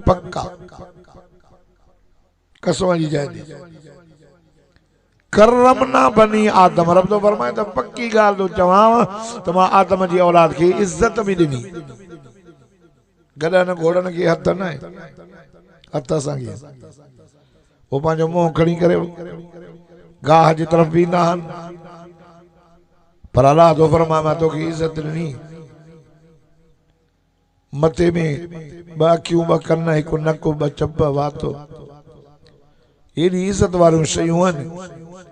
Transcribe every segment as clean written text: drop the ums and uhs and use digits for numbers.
पक्का कसम जी जाए करमना बनी आदम रब तो फरमाए तो पक्की गाल तो चवाव तो मां आदम जी औलाद की इज्जत भी दिनी गडन घोड़न की हथ न हथ सां वो पांजो मुंह खड़ी करे गाह जी तरफ भी ना पर अल्लाह तो फरमाए मैं तो की इज्जत दिनी मथे में ब अखियूं ब कन एक नक ब चप वातो एडी इज्जत वारियूं शयूं आहिनि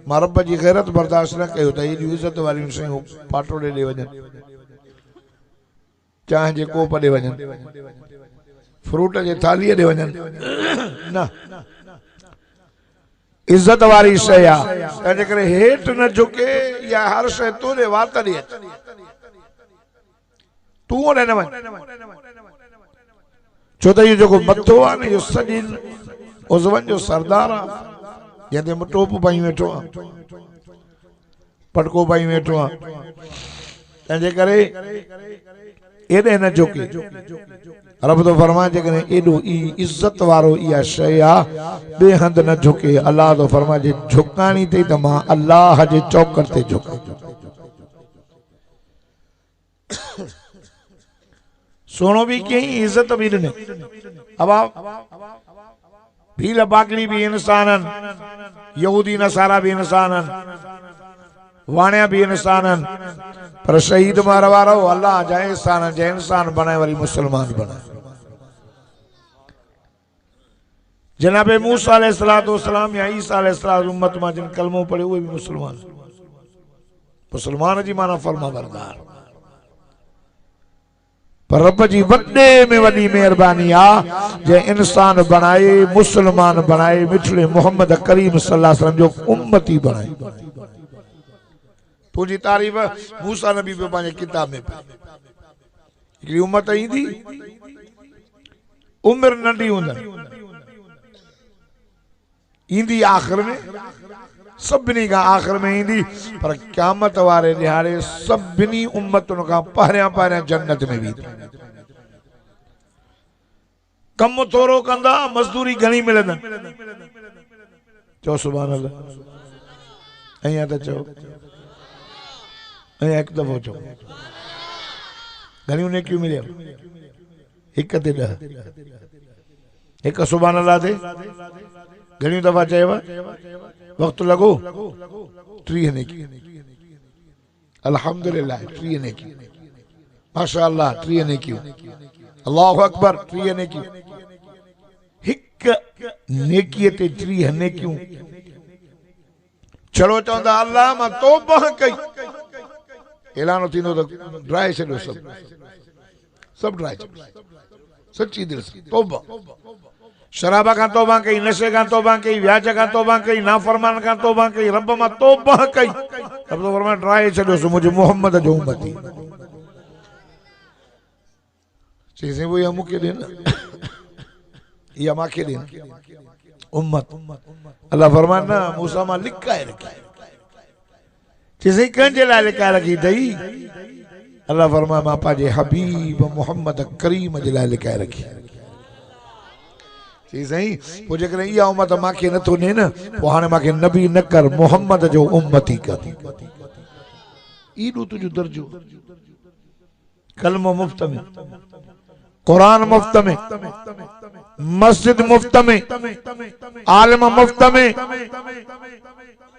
मां रब जी गैरत बर्दाश्त न कयो त एडी इज्जत वारियूं शयूं पाटोड़े ॾे वञनि चांहि जे कोप ॾे वञनि फ्रूट जे थालीअ ॾे वञनि न इज्जत वारी शइ आहे तंहिंजे करे हेठि न झुके या हर शइ तोड़े वात ॾे तूं ओॾे न वञ छो त इहो जेको मथो आहे न इहो सॼी उज़वन जो सरदार आहे जंहिंते टोप पाई वेठो आहे पटको पाई वेठो आहे तंहिंजे करे एॾे न झुके रब तो फरमाए जेकॾहिं एॾो इज्जत वारो इहा शइ आहे ॿिए हंधि न झुके अलाह तो फरमाए जे झुकाणी अथई त मां अलाह जे चौकट ते झुकां सोनो भी कहीं इज्जत भी ॾिने अब भील बाकड़ी भी इंसान यहूदी नसारा भी इंसान वाणिया भी इंसान पर शहीद मार वारो अल्लाह जा इंसान जे इंसान बनाए वरी मुसलमान बनाए जनाबे मूसा अलैहिस्सलातु वस्सलाम या ईसा अलैहिस्सलाम उम्मत में जिन कलमो पढ़े वो भी मुसलमान मुसलमान जी माना फर्मा बरदार पर रब जी वड्डे में वडी मेहरबानी आ जे इंसान बनाए मुसलमान बनाए मिठड़े मोहम्मद करीम सल्लल्लाहु अलैहि वसल्लम जो उम्मती बनाए तुझी तारीफ मूसा नबी पे पांजे किताब में हिकड़ी उम्मत ईंदी उम्र नंढी हूंदा ईंदी आखिर में सभिनी का आखिर में ईंदी पर क़यामत वारे ॾिहाड़े सभिनी उम्मतुनि का पहिरियां पहिरियां जन्नत में भी कम थोरो कंदा मजदूरी घणी मिलंदनि चओ सुभान अल्लाह अहिया त चओ अहिया हिकु दफ़ो चओ घणियूं नेकियूं मिलियूं हिक ते 10 हिक सुभान अल्लाह ते घणियूं दफ़ा चयव वक्त लगो 30 नेकी अल्हम्दुलिल्लाह 30 नेकी माशाअल्लाह 30 नेकी अल्लाहु अकबर 30 नेकी हिक नेकी ते 30 नेकियूं चलो चवंदा अल्लाह मां तौबा कई ऐलान थींदो त ड्राए छॾियो सब ड्राए सच्ची दिल से तौबा शराबा का तौबा कई नशे का तौबा कई व्याज का तौबा कई नाफरमान का तौबा कई रब मां तौबा कई रब तो फरमाए ड्राए छॾियो मुझे मोहम्मद जो उम्मती चीजें वो या मुके देन या माके देन उम्मत अल्लाह फरमाए ना मूसा मां लिखाए रखी चीजें कंजे लाइ लिखाए रखी थई अल्लाह फरमाए मां पांजे हबीब मोहम्मद करीम जे लाइ लिखाए रखी सही पोइ जेकॾहिं इहा उम्मत मांखे नथो ॾे न पोइ हाणे मांखे नबी न कर मोहम्मद जो उम्मती कर एॾो तुंहिंजो दर्जो कलमो मुफ्त में कुरान मुफ्त में मस्जिद मुफ्त में आलिम मुफ्त में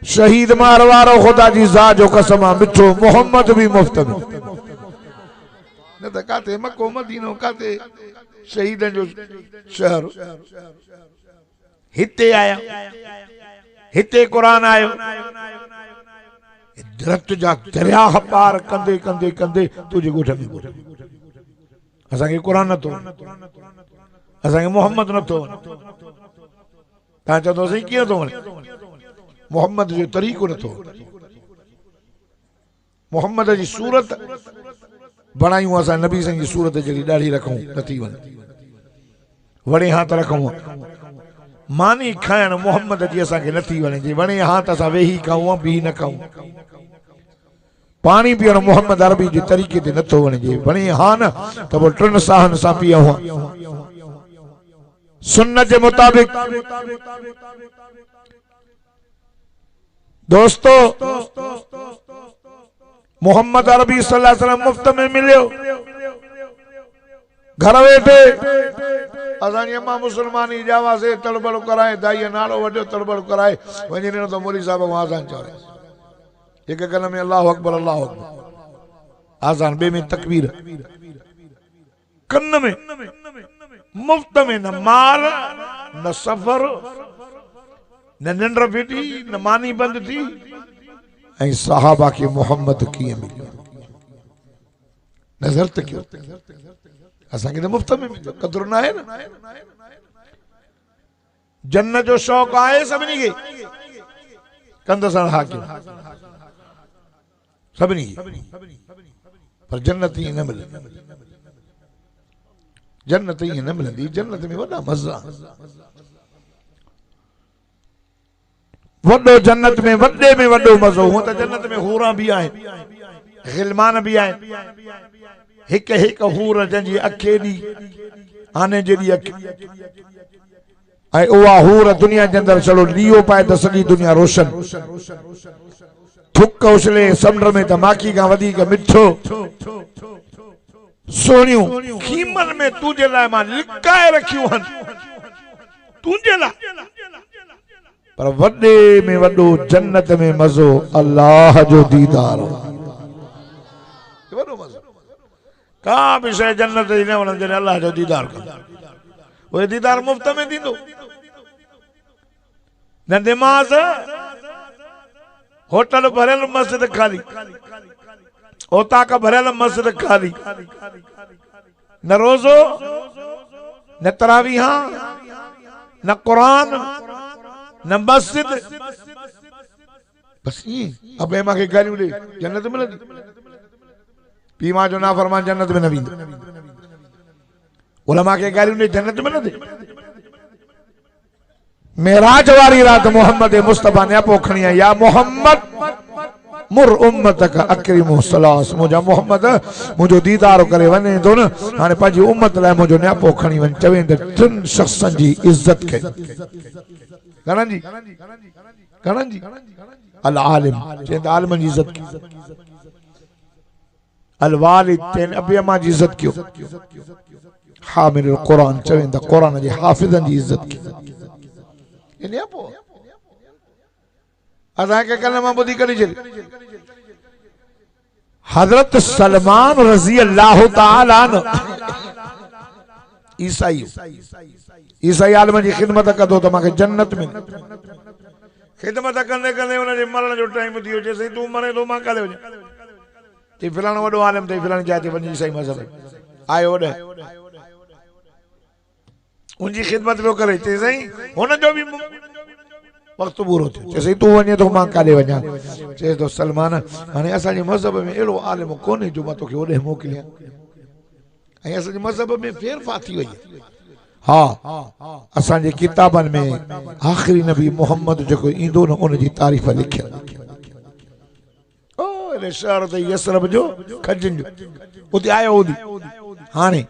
शहीद मार वारो खुदा जी ज़ात जो कसम आहे मिठो मोहम्मद भी मुफ्त में न त काथे मको मदीनो काथे शहीदन जो शहर हिते आया हिते कुरान आयो दरख्त जा दरिया पार कंदे कंदे कंदे तुझे गोठ में असा के कुरान नथो असा के मोहम्मद नथो ता चवंदो सही कीअं थो वणे मोहम्मद जो तरीक़ो नथो मोहम्मद जी सूरत बनायूं असां नबी संग जी सूरत जड़ी ॾाढी रखूं नथी वणे वणे हाथ रखूं मानी खाइण मोहम्मद जी असांखे नथी वणे जी वणे हाथ असां वेही खाऊं बी न खाऊं पानी पीअण मोहम्मद अरबी जे तरीक़े ते नथो वणे जी वणे हा न त पोइ 3 साहन सां पीऊं सुन्नत के मुताबिक दोस्तों मोहम्मद अरबी सल्लल्लाहु अलैहि वसल्लम मुफ्त में मिलियो घर वेठे असांजी अम्मा मुसलमानी जावा से तड़बड़ कराए दाई नालो वॾो तड़बड़ कराए वञी ॾिनो तो मौलवी साहब को आज़ान चवरे एक गल में अल्लाह अकबर आज़ान बे में तकबीर कन्न में मुफ्त में न माल न सफर न निंड फिटी न मानी बंद थी ऐं सहाबा के मोहम्मद कीअं मिलियो नज़र त कयो असांखे तो मुफ्त में मिलियो कदर ना है ना जन्नत जो शौक़ आए सभिनी खे कंदसन हाकिम सभिनी पर जन्नत ही न मिले जन्नत ही न मिलंदी जन्नत में वॾा मज़ा वॾो जन्नत में वॾे में वॾो मज़ो हूं तो जन्नत में हूरा भी आहिनि गिलमान भी आहिनि हिक हिक हूर जंहिंजी अखे दी आने जेडी अख ऐं उहा हूर दुनिया के अंदर चलो ॾीओ पाए तो सॼी दुनिया रोशन थुक उछले समुंड में तो माखी का वधीक मिठो सोनियूं खीमन में तुझे लाइ मां लिकाए रखियूं हन तुझे लाइ पर वॾे में वॾो जन्नत में मज़ो अल्लाह जो दीदार वॾो मज़ो का भी शइ जन्नत जी न वणंदी अल्लाह जो दीदार कंदा वो दीदार मुफ्त में दींदो न नमाज होटल भरियल मस्जिद खाली ओताक भरियल मस्जिद खाली न रोजो न तरावीह न कुरान न मस्जिद बस ये अब एमा के गालियों दे जन्नत में मिलंदी पीमा जो ना फरमान जन्नत में न वेंदो उलमा के गालियों दे जन्नत में न दे मेराज वाली रात मोहम्मद मुस्तफा ने पोखणी है या मोहम्मद मुर उम्मत का अकरिमु सलास मुझा मोहम्मद मुझो दीदार करे वने तो न हाने पाजी उम्मत लाए मुझो न्या पोखणी वन चवे त तिन शख्सन जी इज्जत के गणन जी अल आलिम जे आलिम जी इज्जत की अल वालिद तेन अबी अम्मा जी इज्जत कियो हामिल कुरान चवे त कुरान जे हाफिजन जी इज्जत की इने पो अदा के कलमा बुधी करी चली हजरत सलमान रजी अल्लाह ताला ईसाई आलम जी खिदमत कदो तो माके जन्नत में खिदमत करने करने उन्हें मरण जो टाइम दियो जैसे तू मरे तो मां काले हो जा ते फिलान वडो आलम ते फिलान जाते वनी ईसाई मजहब आयो दे उनकी खिदमत लो करे ते सही हुन जो भी वक्त पूरो थियो जैसे तू वने तो मां काले वजा जे तो सलमान हाने असा जी मजहब में एड़ो आलिम कोने जो मा तो के ओडे मोकलिया ऐ असा जी मजहब में फेर फाती वई हाँ असा जी किताबन में आखिरी नबी मोहम्मद जो इंदो न उन जी तारीफ लिखियल ओ रे शहर ते यसरब जो खजन जो उते आयो उदी हाने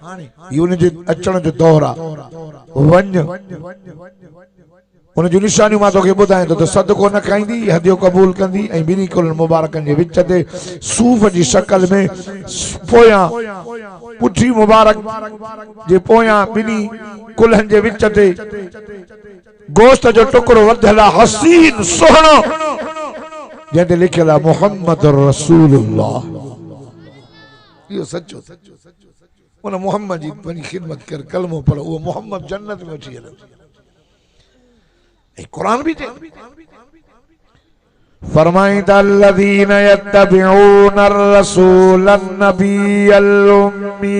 उन जे अचण जो दौर आ वन उन जो निशानी मां तो के बुधाए तो सदको न खाईंदी हदियो कबूल कंदी ऐं बिनी कुल मुबारकन जे विच ते सूफ जी शक्ल में पोया पुठी मुबारक जे पोया बिनी कुलहन जे विच ते गोश्त जो टुकड़ो वधला हसीन सोहणो जेते लिखियल मोहम्मद रसूलुल्लाह यो सच्चो उन मोहम्मद जी बनी खिदमत कर कलमो पढ़ो वो मोहम्मद जन्नत में अची वञे कुरान भी फरमाइता अल्लज़ीना यत्तबिऊना अर्रसूल अन्नबिय्यल उम्मी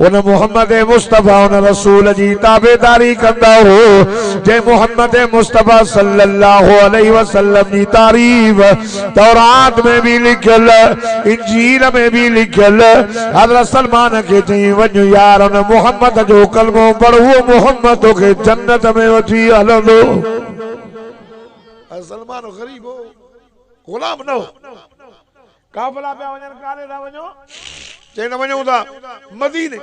उन मोहम्मद मुस्तफा उन रसूल जी ताबेदारी कंदा हो जे मोहम्मद मुस्तफा सल्लल्लाहु अलैहि वसल्लम जी तारीफ तौरात में भी लिखल, इंजील में भी लिखल। हज़रत सलमान के चई वञ यार उन मोहम्मद जो कलमो पढ़, वो मोहम्मद तोखे जन्नत में वठी हलंदो। सलमान गरीब हो, गुलाम न हो, काफिला पे वञन, काले ना वञो, चई न वञूं था मदीने,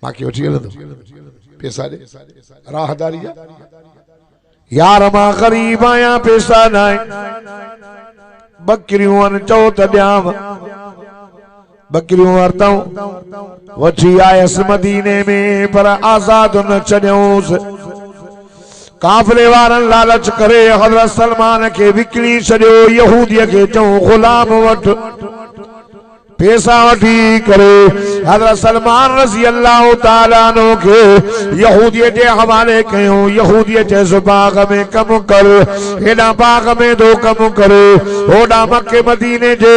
मांखे वठी हलंदो, पैसा ॾे, राहदारी जा। यार मां गरीब आहियां, पैसा न आहे, बकरियूं आहिनि, चओ त ॾियांव। बकरियूं वरितऊं, वठी आयसि मदीने में, पर आज़ाद न छॾियऊंसि। काफिले वारनि लालच करे हज़रत सलमान के विकिणी छॾियो। यहूदीअ खे चऊं गुलाम वठ, पैसा वठी करे हज़रत सलमान रज़ी अल्लाह ताला अन्हु के यहूदीअ जे हवाले कयूं। यहूदीअ चयसि बाग में कम कर, हेॾा बाग में दो कम करे, होॾा मके मदीने जे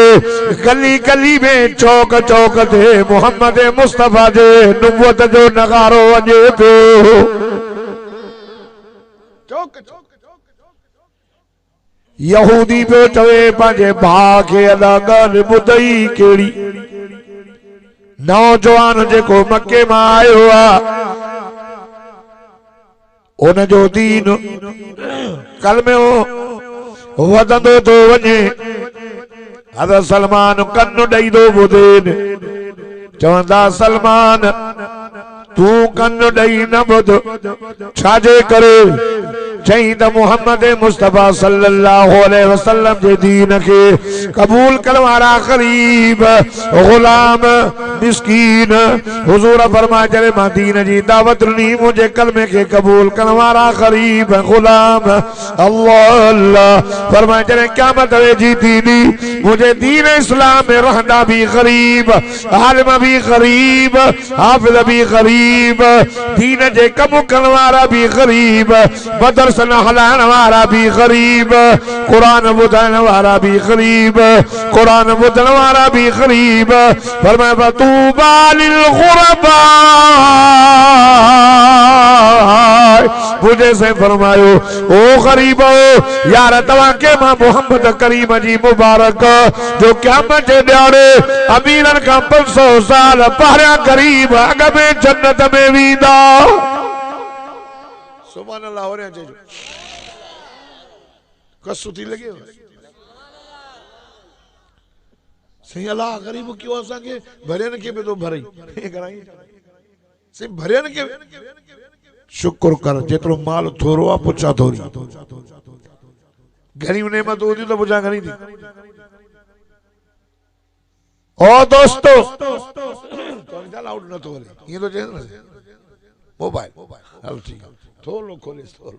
गली गली में चौक चौक ते मोहम्मद मुस्तफा जे नुबुवत जो नगारो वञे पियो। यहूदी पे चवे पंहिंजे भाउ खे अदा ॻाल्हि ॿुधई कहिड़ी, नौजवान जेको मके मां आयो आ, उन जो दीन कलमो वधंदो थो वञे। हज़रत सलमान कन ॾेई थो ॿुधेनि, चवंदा सलमान तू कन ॾेई न ॿुध, छाजे करे? चई त मोहम्मद मुस्तफा सल्लल्लाहु अलैहि वसल्लम जे दीन के कबूल करण वारा गरीब, गुलाम, मिस्कीन, हुजूर फरमाए जरे मां दीन जी दावत ॾिनी, मुंहिंजे कलमे के कबूल करण वारा गरीब, गुलाम, अल्लाह अल्लाह फरमाए जरे क़यामत वेझी थींदी, मुंहिंजे दीन इस्लाम में रहंदा भी गरीब, आलिम भी गरीब, हाफिज़ भी गरीब, दीन जे कम करण वारा भी गरीब, बदर सन हलाइण वारा भी गरीब, कुरान ॿुधाइण वारा भी गरीब, कुरान ॿुधण वारा भी गरीब। फरमाए फतूबा लिल गुरबा, मुझे से फरमायो ओ गरीब यार तव्हां के मां मोहम्मद करीम जी मुबारक जो क़यामत जे ॾियारे अमीरन खां 500 साल पहिरियां गरीब अॻ में जन्नत में वेंदा। सुभान अल्लाह हो रहा है जो कसु थी लगे सही अल्लाह गरीब क्यों असा के भरियन के पे तो भरई कराई से भरियन के शुक्र कर जेतरो माल थोरो आ पुछा थोरी गरीब नेमत होती तो पुछा घणी थी। ओ दोस्तों तो चल आउट न तो ये तो जे मोबाइल हल ठीक थोरो खोले थोरो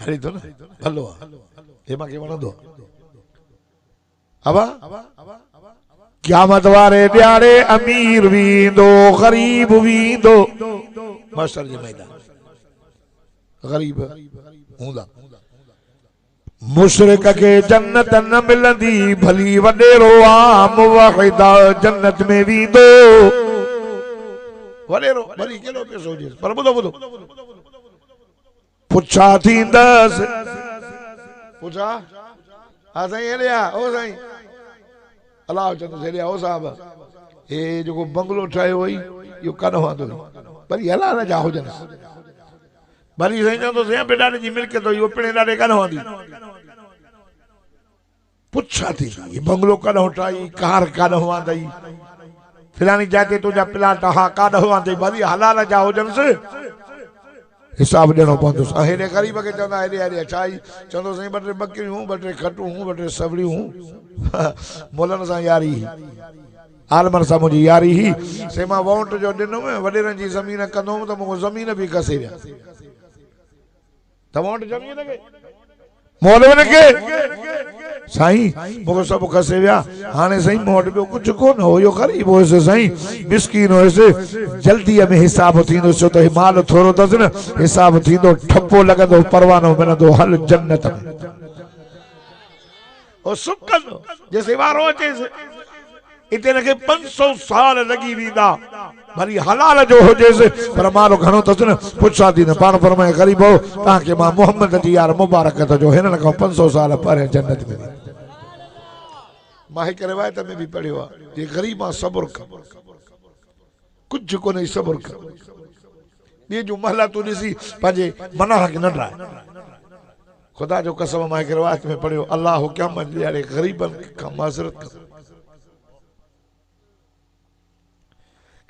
हरी तो ना भलो ये मां के वणंदो अबा क़यामत वारे ॾियारे अमीर वींदो गरीब वींदो मास्टर जी मैदान गरीब हूंदा मुशरिक के जन्नत न मिलंदी भली वडेरो आ मुवहिदा जन्नत में वींदो वडेरो भली केलो पैसो हुजे पर ॿुधो ॿुधो पुछा थींदस पुछा हा साईं हेॾे आ ओ साईं अलाह चंद हेॾे ओ साहब हे जेको बंगलो ठाहियो हुई इहो कान वांदो भली हला न जा हुजनि भली साईं चवंदो साईं बेटा जी मिल्कियत इहो पिणे ॾाढे कान वांदी पुछा थी ये बंगलो कान ठाही कार कान वांदई फिलानी जाते तुझा प्लाट हा कान वांदई भली हला न जा हुजनि हिसाब ॾियणो पवंदुसि ऐं हेॾे ग़रीब खे चवंदा हेॾे हेॾे छा ई चवंदो साईं ॿ टे बकरियूं 2 टे खटूं 2 टे सवड़ियूं मोलनि सां यारी आलमन सां मुंहिंजी यारी ही से मां वोट जो ॾिनुमि वॾेरनि जी ज़मीन कंदुमि त मूंखे ज़मीन बि कसे विया त वोट ज़मीन खे मोलनि खे साईं मूंखे सभु खसे विया हाणे साईं मूं वटि ॿियो कुझु कोन हुयो ग़रीब हुयुसि साईं मिस्कीन हुयुसि जल्दीअ में हिसाब थींदो छो त माल थोरो अथसि न हिसाब थींदो ठपो लॻंदो परवानो मिलंदो हल जन्नत में ओ सुख कंदो जेसि वारो अचेसि इते नखे 500 साल लगी वींदा भली हलाल जो हुजेसि पर मारो घणो अथसि न पुछा थी न पाण फरमाए ग़रीब हो तव्हांखे मां मोहम्मद जी यार मुबारकत जो हिननि खां 500 साल पहिरियों जन्नत में मां हिकु रिवायत में बि पढ़ियो आहे जे ग़रीब आहे सब्र कर कुझु कोन्हे सब्र कर ॿिए जूं महला तूं ॾिसी पंहिंजे मना खे न ड्राए खुदा जो कसम मां हिकु रिवायत में पढ़ियो अल्लाह क़यामत ॾियारे ग़रीबनि खां माज़रत कर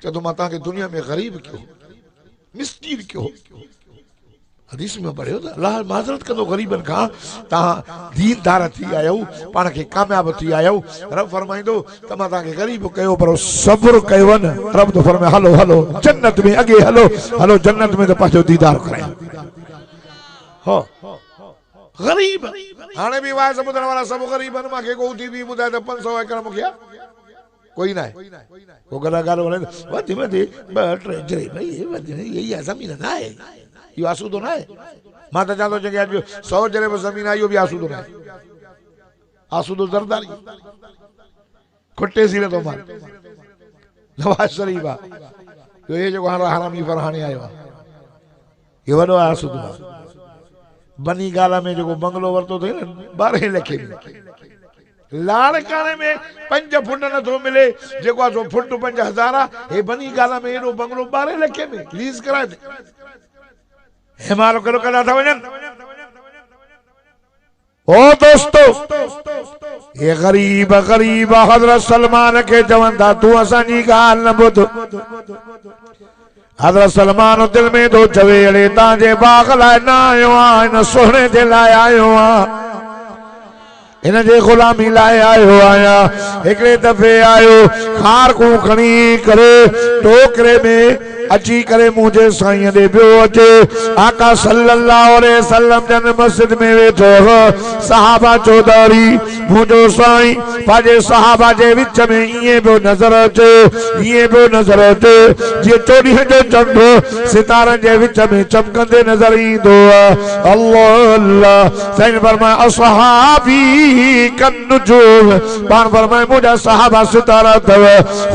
चलो मां तव्हांखे दुनिया में ग़रीब कयो मिस्कीन कयो हदीस में पढ़ियो त अल्लाह माज़रत कंदो ग़रीबनि खां तव्हां दीनदार थी आहियो पाण खे कामयाब थी आहियो रब फरमाईंदो त मां तव्हांखे ग़रीब कयो पर सब्र कयो न रब तो फरमाए हलो हलो जन्नत में अॻे हलो हलो जन्नत में त पंहिंजो दीदार करायो हो ग़रीब हाणे बि वाह ॿुधण वारा सभु ग़रीब आहिनि मूंखे को थी बि ॿुधाए त 500 एकड़ मूंखे कोई ना है वो गला गालो वाले वधी वधी ॿ टे जरे भाई ये ज़मीन ना है यो आसूदो ना है मां त चाहतो कि आज 100 जरे में ज़मीन आई यो भी आसूदो ना है आसूदो जरदारी खुट्टे सिरे तो मार नवाज शरीफ आ तो ये जो हरामी फरहानी आयो ये वडो आसूदो बनी गाला में जो बंगलो वरतो थे 12 लाख लाड़काने में 5 फुट न थो मिले जेको जो फुट 5000 हे बनी गाला में एडो बंगलो 12 लाख में लीज कराए हिमारो करो कदा था वजन ओ दोस्तों ये गरीब गरीब हजरत सलमान के जवंदा तू असांजी गाल न बुध हजरत सलमान दिल में दो चवे अड़े ताजे बाग लाए ना आयो आ न सोने दे लाए आयो आ इन जे गुलामी लाए आयो आया एकड़े दफे आयो खार को खणी करे टोकरे में अची करे मुझे साईं दे बियो अचे आका सल्लल्लाहु अलैहि वसल्लम जन मस्जिद में वेठो हो सहाबा चौधारी मुझो साईं पाजे सहाबा जे विच में ये बियो नजर अचे ये बियो नजर अचे जे चोरी जो चंड सितारन जे विच में चमकंदे नजर ईंदो अल्लाह अल्लाह साईं फरमाए असहाबी कन्नुजूम पान फरमाए मुझा सहाबा सितारा तव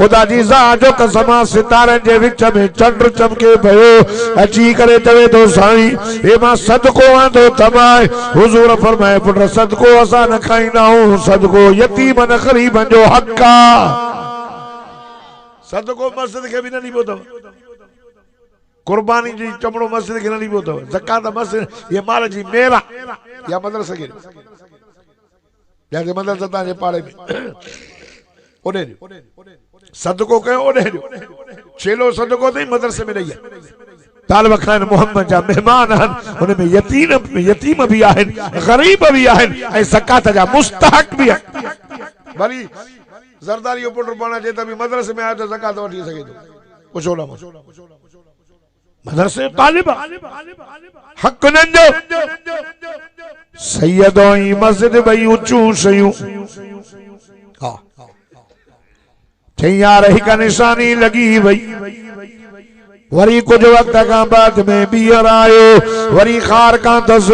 खुदा जी ज़ात जो कसम सितारन जे विच में चंड चमके भयो अची करे चवे तो साईं ए मां सदको आंदो तमाए हुजूर फरमाए पुट सदको असा न खाईंदा हूं सदको यतीम न गरीबन जो हक आ सदको मस्जिद के भी न ॾिबो तव कुर्बानी जी चमड़ो मस्जिद के न ॾिबो तव ज़कात मस्जिद ये माल जी मेरा या मदरसे के या मदरसा ताजे पाड़े में ओडे सदको कयो ओडे छेलो सदको ते मदरसे में ॾई तालिब खान मोहम्मद जा मेहमान आहिनि उन में यतीम भी आहिनि गरीब भी आहिनि ऐं ज़कात जा मुस्तहक भी आहिनि भली ज़रदारी जो पुट पाण जे त बि मदरसे में आयो त ज़कात वठी सघे थो पुछो न मदरसे तालिब हक न जो सैयदो ई मस्जिद भई ऊंचू शयूं हा यार हिक निशानी लगी वही वरी कुछ वक्त का बाद में बीहर आयो वरी खार का दस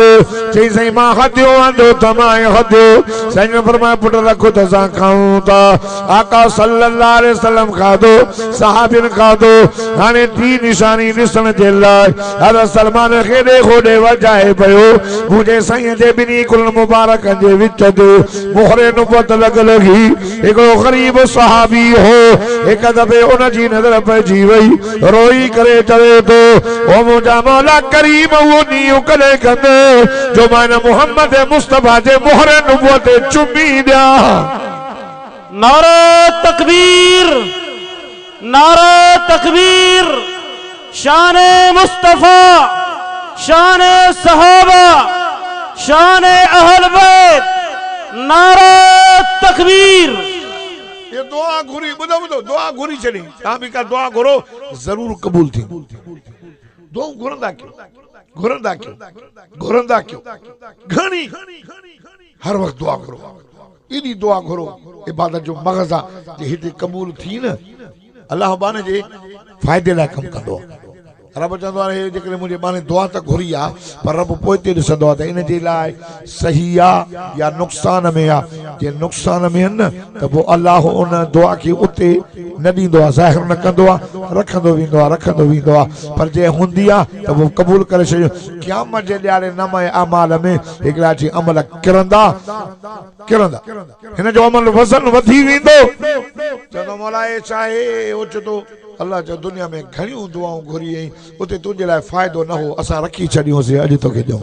चई सही मां हदियो आंदो तमाए हदियो सही में फरमाया पुट रखो त सा खाऊं ता आका सल्लल्लाहु अलैहि वसल्लम खादो सहाबिन खादो हाने टी निशानी निसन जे लाए हज़रत सलमान खेडे खोडे वजाए पयो मुझे सही जे बिनी कुल मुबारक जे विच दे मोहरे नुबत लगी एको गरीब सहाबी हो एक दफे उन जी नजर पइजी वई रोई करे चवे तो ओ मुझा मौला करीम वो नी कले कंदे जो मैंने मोहम्मद मुस्तफा जे मोहरे नुबत चुमी दिया नारा तकबीर शान मुस्तफा शान सहाबा शान अहल बैत नारा तकबीर ये दुआ घुरी बुधो बुधो दुआ घुरी चली ता भी का दुआ घुरो जरूर कबूल थी दुआ घुरंदा क्यों घणी हर वक्त दुआ करो इनी दुआ करो इबादत जो मगज़ा जे हिते कबूल थी न अल्लाह बाने जे फायदे ला कम कंदो रब चवंदो आहे हे जेकॾहिं मुंहिंजे बाने दुआ त घुरी आहे पर रब पोइ ते ॾिसंदो आहे त इन जे लाइ सही आहे या नुक़सान में आहे। जे नुक़सान में आहिनि न त पोइ अलाह उन दुआ खे उते न ॾींदो आहे, ज़ाहिर न कंदो आहे, रखंदो वेंदो आहे। पर जे हूंदी आहे त पोइ क़बूल करे छॾियो। क़यामत जे ॾियारे नमे अमाल में हिकिड़ा जी अमल किरंदा हिन जो अमल वज़न वधी वेंदो। चवंदो मौला चाहे ओचितो अल्लाह जो दुनिया में घणियूं दुआऊं घुरी आई उते तुंहिंजे लाइ फ़ाइदो न हो, असां रखी छॾियोसीं, अॼु तोखे ॾियूं।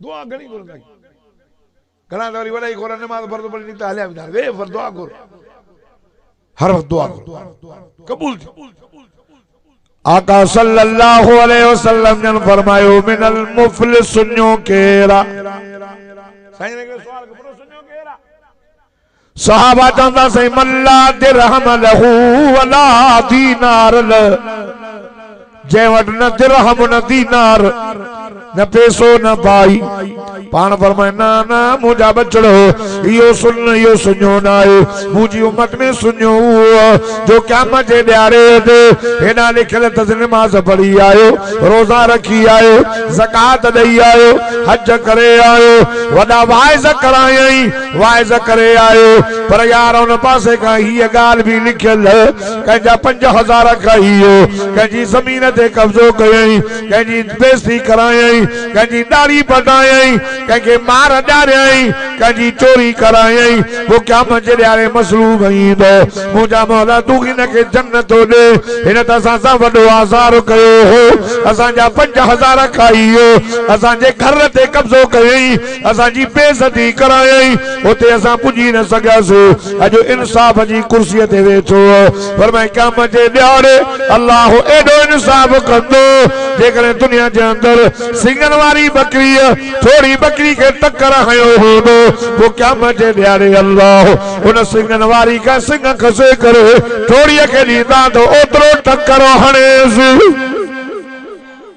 दुआ घणी घुरंदा घणा त वरी वॾा ई घुर नमाज़ फर्ज़ पढ़ी त हलिया वेंदा वे फर दुआ घुर, हर वक़्तु दुआ घुर क़बूल थी। आका सल्लल्लाहु अलैहि वसल्लम ने फरमायो मिनल मुफलिसुन्यो केरा। साईं ने सवाल करो सुन्यो केरा? सहाबा चवंदा साईं मल्ला दिरहम लहू वला दीनार ल, जंहिं वटि न दिरहम न दीनार न पैसो न भाई पान फरमाए न मुंहिंजा बचड़ो इहो सुञो न आहे, मुंहिंजी उम्मत में सुञो उहो जो क़यामत जे ॾियारे ते हेॾा लिखियल त नमाज़ पढ़ी आयो, रोज़ा रखी आयो, ज़कात ॾेई आयो, हज करे आयो, वॾा वाइज़ करायई, वाइज़ करे आयो, पर यार उन पासे खां हीअ ॻाल्हि बि लिखियल कंहिंजा 5000 खाइयो, कंहिंजी ज़मीन ते कब्ज़ो कयई, कंहिंजी बेइज़ती करायई, कंहिंजी दाढ़ी पटायई, कंहिंखे मार ॾारियई, कंहिंजी चोरी करायई, वो क़यामत जे ॾियारे मसलूब ईंदो। मुंहिंजा मौला तूं हिनखे जन्नत ॾे, हिन त असां सां वॾो आज़ार कयो हो, असांजा 5000 खाइयो, असांजे घर ते कब्ज़ो कयई, असांजी बेइज़ती करायई, उते असां पुॼी न सघियासीं, अॼु इंसाफ़ जी कुर्सीअ ते वेठो फरमाए क़यामत जे ॾियारे अल्लाह एॾो इंसाफ़ कंदो जेकॾहिं दुनिया जे अंदरि सिंगनि वारी बकरी थोड़ी बकरी के टक्कर हयो हूंदो, वो क़यामत जे ॾियारे अल्लाह उन सिंगनि वारी का सिंग खसे करे थोड़ीअ खे ॾींदा त ओतिरो टक्कर हणेसि।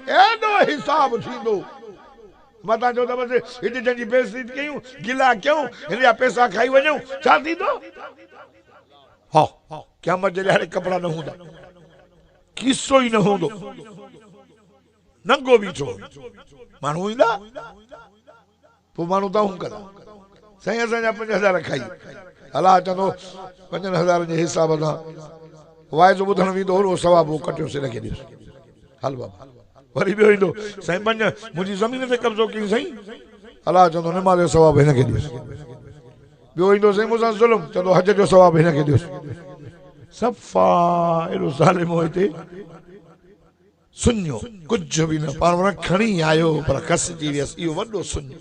एॾो हिसाब थींदो। मता जो त बसि हिते जंहिंजी बेइज़ती कयूं, गिला कयूं, हिन जा पैसा खाई वञूं, छा थींदो? हा क़यामत जे ॾियारे कपिड़ा न हूंदा, किसो ई न हूंदो, नंगो बीठो माण्हू ईंदा पोइ माण्हू ताऊं कंदा साईं असांजा 5000 खाई। अलाह चवंदो 5000 जे हिसाब सां वाइज़ ॿुधण वेंदो हो सवाबु कटियोसीं हिनखे ॾियोसि, हल बाबा वरी ॿियो ईंदो साईं 5 मुंहिंजी ज़मीन ते कब्ज़ो कई साईं, अलाह चवंदो नमाज़ जो सवाबु हिनखे ॾियोसि। ॿियो ईंदो साईं मूंसां ज़ुल्म, चवंदो हज जो सवाबु हिनखे ॾियोसि। सफ़ा एॾो ज़ालिम हो हिते, सुञो कुझु बि न, पाण खणी आयो पर खसिजी वियसि, इहो वॾो सुञो।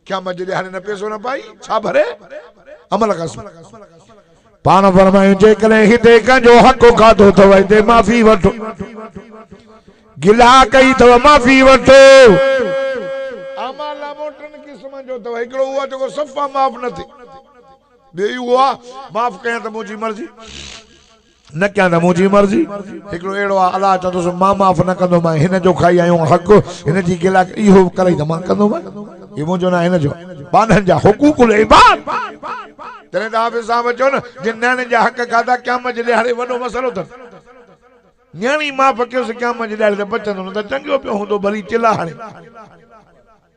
क़यामत जे ॾियारे न पैसो न पाई, छा भरे अमल कस। पाण फरमायूं जेकॾहिं हिते कंहिंजो हक़ खाधो अथव हिते माफ़ी वठो, गिला कई अथव माफ़ी वठो। अमल मोटनि क़िस्म जो अथव, हिकिड़ो उहो जेको सफ़ा माफ़ न थिए, ॿियो उहो आहे माफ़ कयां त मुंहिंजी मर्ज़ी, न कयां त मुंहिंजी मर्ज़ी। हिकिड़ो अहिड़ो आहे अलाह चवंदुसि मां माफ़ न कंदो, मां हिन जो खाई आयो हक़, हिन जी गिला इहो करे त मां कंदो, इहो मुंहिंजो न हिन जो, बाननि जा हुकूकुल इबाद। तॾहिं त हाफ़िज़ साहब चयो न जिन नियाणियुनि जा हक़ खाधा क़यामत जे ॾियारे वॾो मसइलो अथनि, नियाणी माफ़ कयोसि क़यामत जे ॾियारे त बचंदो न त चङो पियो हूंदो, भली चिला हाणे,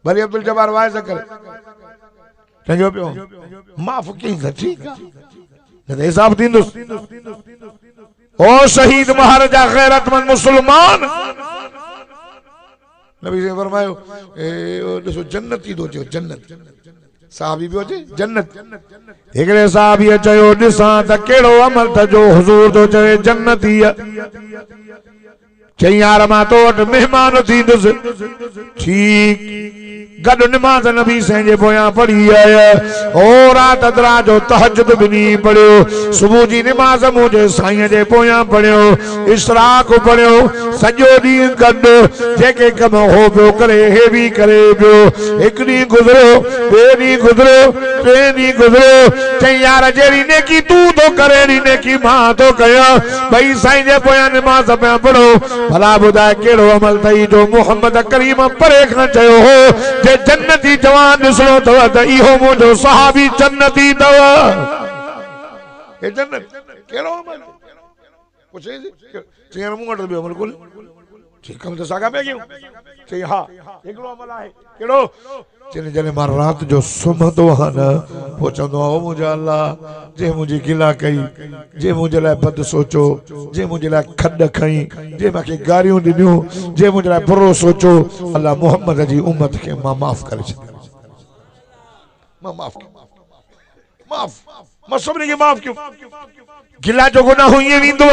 भली अब्दुल जब्बार वाइज़ करे चङो पियो माफ़ कई त ठीकु आहे, न त हिसाब थींदुसि। ओ शहीद महाराजा गैरतमंद मुसलमान, नबी से फरमायो ॾिसो जन्नती थो चयो, जन्नत साहबी पियो अचे जन्नत। हिकिड़े साहबीअ चयो ॾिसां त कहिड़ो अमल त जो हुज़ूर थो चए जन्नती, चई यार मां तो वटि महिमान थींदुसि, ठीकु गॾु निमाज़ नबी साईं जे पोयां पढ़ी आया, ओ रात दरा जो तहज्जुद बि नी पढ़ियो, सुबुह जी निमाज़ मुंहिंजे साईं जे पोयां पढ़ियो, इशराक पढ़ियो, सॼो ॾींहुं गॾु जेके कम हो पियो करे हे बि करे पियो। हिकु ॾींहुं गुज़रियो, ॿिए ॾींहुं गुज़रियो, टे ॾींहुं गुज़रियो, चई यार जहिड़ी नेकी तूं थो करे अहिड़ी नेकी मां थो कयां, भई साईं जे पोयां निमाज़ पिया पढ़ो, भला ॿुधाए कहिड़ो अमल अथई जो मुहम्मद करीम परे खां चयो हो जन्नती जवान ॾिसणो अथव त इहो मुंहिंजो सहाबी जन्नती अथव। हे जन्नत कहिड़ो अमल, पूछे चई मूं वटि ॿियो अमल ॻोल्हे ठीक है तो सागा पे क्यों चई हां एकड़ो अमल है केड़ो चने जने मां रात जो सुमंदो हा न पो चंदो ओ मुंहिंजा अल्लाह जे मुंहिंजी गिला कई जे मुंहिंजे लाइ बद सोचो जे मुंहिंजे लाइ खॾ खई जे मूंखे गारियूं ॾिनियूं जे मुंहिंजे लाइ बुरो सोचो अल्लाह मोहम्मद जी उम्मत खे मां माफ़ करे छॾियो मां मां सभिनी खे माफ़ कयो गिला जो गुनाह ईअं वेंदो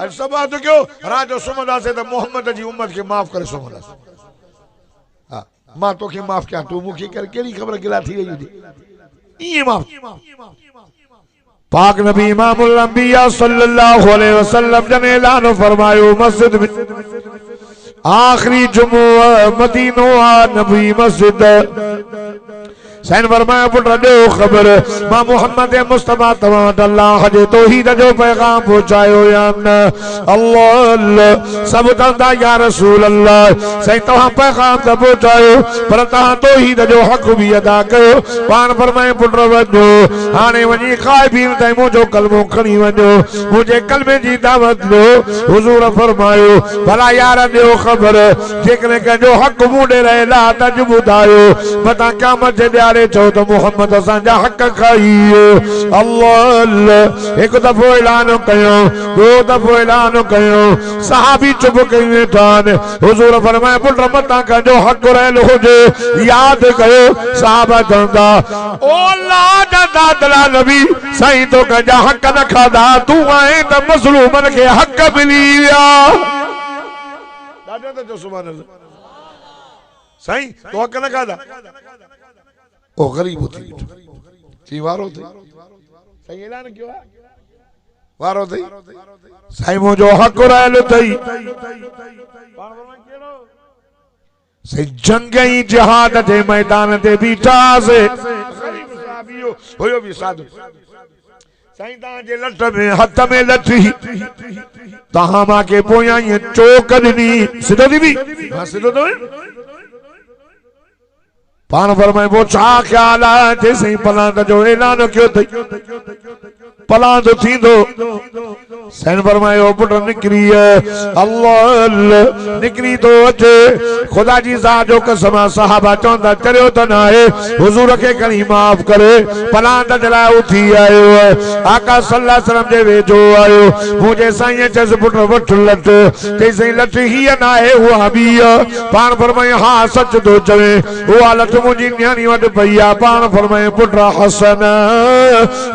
अॼु सभु हथ कयो रात जो सुम्हंदासीं त मोहम्मद जी उम्मत खे माफ़ करे सुम्हंदासीं हा मां तोखे माफ़ कयां तूं मूंखे कर कहिड़ी ख़बर गिला थी वई हुजे ईअं माफ़ पाक नबी इमामुल अंबिया सल्लल्लाहु अलैहि वसल्लम जने ऐलान फरमायो मस्जिद में आखिरी जुमुआ मदीनो आ नबी मस्जिद सैन फरमाया पुत्र दो खबर मां मोहम्मद मुस्तफा तवा अल्लाह जे तौहीद जो पैगाम पहुंचायो या न अल्लाह सब तंदा या रसूल अल्लाह सही तवा पैगाम त पहुंचायो पर तहां तौहीद जो हक भी अदा कयो पान फरमाए पुत्र वजो हाने वनी खाइबीन तै मुजो कलमो खणी वजो मुझे कलमे जी दावत लो हुजूर फरमायो भला यार दो खबर जेकने के जो हक मुडे रहला तज बुधायो मता क़यामत जे चो तो मोहम्मद असांजा हक खाइयो अल्लाह एक दफो ऐलान कयो दो दफो ऐलान कयो सहाबी चुप कई वेठान हुजूर फरमाए पुत्र मता का जो हक रहल हुजे याद कयो सहाबा चंदा ओ अल्लाह दा दादला नबी सही तो का हक न खादा तू आए त मजलूमन के हक मिली विया दादा तो सुभान अल्लाह सही तो हक न खादा ओ गरीब थी थी वारो थी सही ऐलान क्यों है वारो थी सही मुझो हक रहल थई सही जंगई जिहाद जे मैदान ते बीठा से होयो भी साधु सही ता जे लट में हथ में लठी तहां मां के पोया ये चोक दी सिधो दी भी हां सिधो तो पान फरमाए वो छा ख्याल है जैसे पलांद जो ऐलान क्यों थई पलांद थींदो सैन फरमाए ओ पुट निकरी अल्लाह निकरी तो अचे खुदा जी सा जो कसम सहाबा चंदा चरियो त ना है हुजूर के कणी माफ करे पलांद जला उठी आयो आका सल्लल्लाहु अलैहि वसल्लम जे वेजो आयो मुझे साईं चस पुट वठ लट जैसे लट ही ना है हुआ भी पान फरमाए हां सच तो चवे वो लट मुझी न्यानी वट भैया पान फरमाए पुट हसन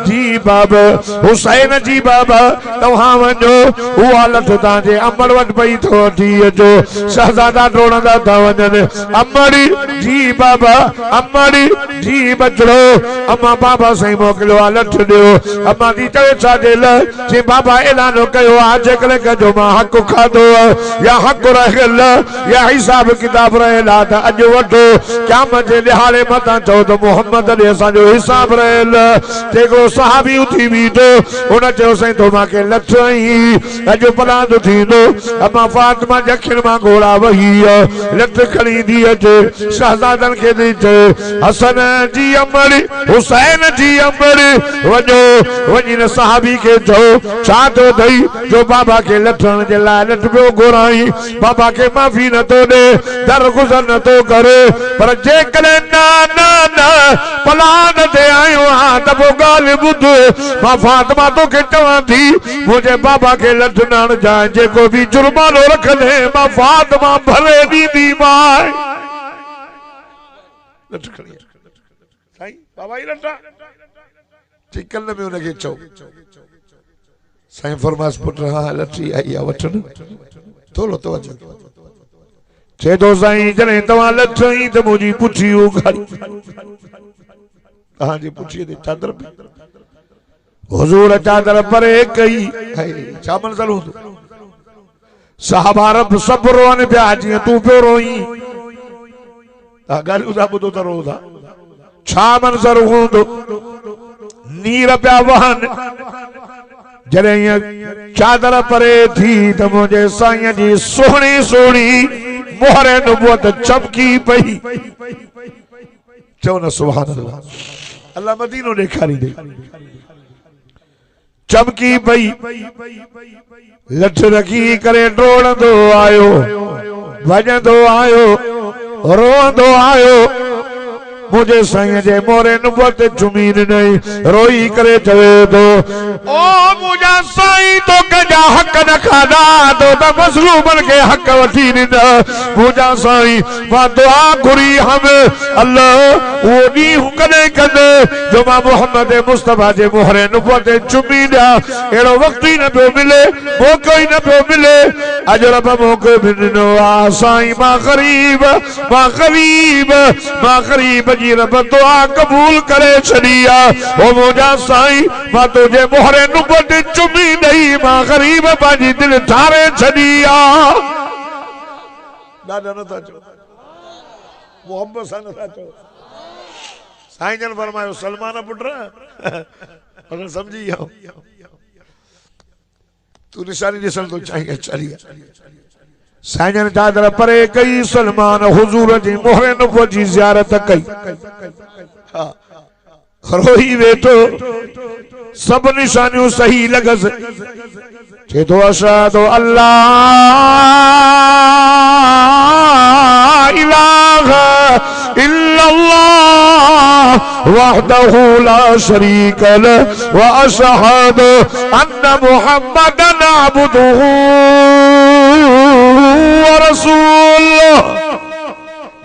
जी बाबा हुसैन जी बाबा तव्हां वञो उहा लठ तव्हांजे अमर वटि पई थो थी अचो शहज़ादा डोड़ंदा था वञनि अमड़ी जी बाबा अमड़ी जी बचड़ो अम्मा बाबा साईं मोकिलियो आहे लठ ॾियो अम्मा दी चवे छा जे लाइ जे बाबा ऐलान कयो आहे जेकॾहिं कजो मां हक़ खाधो या हक़ रहियल या हिसाब किताब रहियल आहे त अॼु वठो क़यामत जे ॾिहाड़े मथां चओ त मोहम्मद ॾे असांजो हिसाब रहियल जेको सहाबी उथी बीठो उन चयो साईं तो मांखे लठ आई अॼु पलांद थींदो अम्मा फातिमा जे अखियुनि मां घोड़ा वही लठ खणी थी अचे शहज़ादनि खे थी चए हसन जी अमर हुसैन जी अमर वञो वञी न सहाबी खे चओ छा थो अथई जो बाबा खे लठण जे लाइ लठ पियो घुराई बाबा खे माफ़ी नथो ॾे दरगुज़र नथो करे पर जेकॾहिं न न न पलांद ते आयो आहियां त पोइ ॻाल्हि ॿुध मां फातिमा तोखे चवां थी मुंहिंजे बाबा खे लठ न हणजांइ जेको बि जुर्मानो रखंदे मां फातिमा भरे ॾींदीमांइ लठ खणी साईं बाबा ई लठा चिकन में उनखे चओ साईं फरमास पुट हा लठी आई आहे वठ न थोरो तवजो चे तो साईं जॾहिं तव्हां लठ ई त मुंहिंजी पुछी उघाड़ी तव्हांजी पुछीअ ते चादर पई हुजूर चादर परे कई छा मंज़र हूंदो सहाबा रब सभु रोअनि पिया जीअं तूं पियो रोई ॻाल्हियूं था ॿुधो त रो था छा मंज़र हूंदो नीर पिया वहनि जॾहिं ईअं चादर परे थी त मुंहिंजे साईं जी सुहिणी सुहिणी मोहर नबूवत चमकी पई चओ न सुभान अल्लाह अल्लाह मदीनो ॾेखारी ॾे चमकी पई लठ रखी करे डोड़ंदो आयो भजंदो आयो रोंदो आयो मुझे साईं जे मोरे नुबत जुमीन नहीं रोई करे चवे तो ओ मुझा साईं तो कजा हक न खादा तो त मजलूमन के हक वठी न मुझा साईं मा दुआ घुरी हम अल्लाह वो दी कदे कदे जो मा मोहम्मद मुस्तफा जे मोहरे नुबत जुमीन एड़ो वक्त ही न पियो मिले मौको ही न पियो मिले अज रब मौको मिलनो आ साईं मा गरीब जी रब दुआ कबूल करे छड़िया ओ मुझा साईं मां तुझे मोहरे नुबत चुमी नहीं मां गरीब बाजी दिल ठारे छड़िया दादा न था चो मोहब्बत सा न था चो साईं जन फरमायो सलमान पुत्र अगर समझी आओ तू निशानी ॾिसण तो चाहिए चलिया साईं चादर परे कई सलमान हुजूर जी मोहरे नुबत जी ज़ियारत कई रोई वेठो सब निशानियों सही लगस चे तो अशहदु अल्लाह इलाहा इल्लल्लाह वहदहु ला शरीक लहु व अशहदु अन्न मुहम्मदन अब्दुहु व रसूलुहु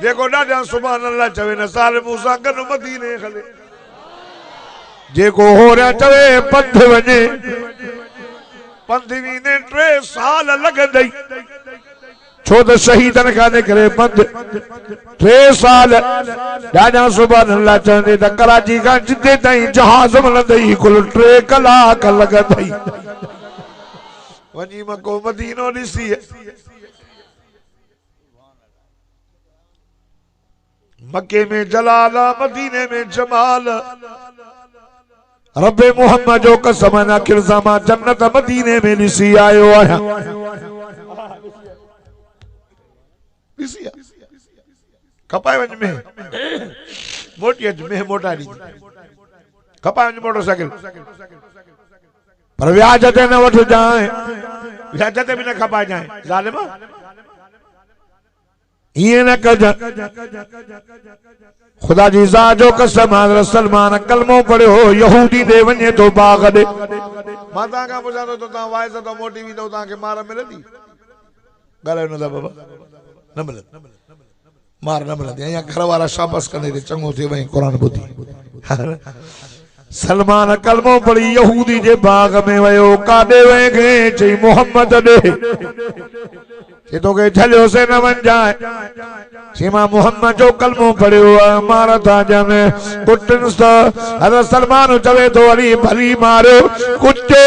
जेको ॾाढा सुभान अल्लाह चवे न साल मूसा गन मदीने खले जेको होरा चवे पंध वने पंधवी ने 3 साल लगंदई छो त शहीदन खाने करे पंध 3 साल ॾाढा सुभान अल्लाह चवंदे त कराची खां जिते ताईं जहाज मिलंदई कुल 3 कलाक लगंदई वञी मको मदीनो ॾिसी मक्के में जलाल मदीने में जमाल रब्बे मोहम्मद जो कसम न किरज़मा जन्नत मदीने में ॾिसी आयो आहियां ॾिसी खपाए वञ में मोटी अच में मोटा दी खपाए वञ मोटरसाइकिल पर व्याज ते न वठ जाए व्याज ते भी न खपाए जाए ज़ालिमा ये न कजा खुदा जी ज़ात जो कसम हज़रत सलमान कलमो पढ़ियो यहूदी दे वने तो बाग दे माता का पुछानो तो ता वाइस तो मोटी भी तो ता के मार मिलदी गाले न दा बाबा न मिल मार न मिलदी या घर वाला शाबाश करने दे चंगो थे वही कुरान बुधी सलमान कलमो पढ़ी यहूदी जे बाग में वयो काडे वे के चे मोहम्मद दे ये तो के झलियो से न बन जाए सीमा मोहम्मद जो कलमो पढ़ियो मारा था जने कुटन सा हज़रत सलमान चवे तो अली भली मारो कुचो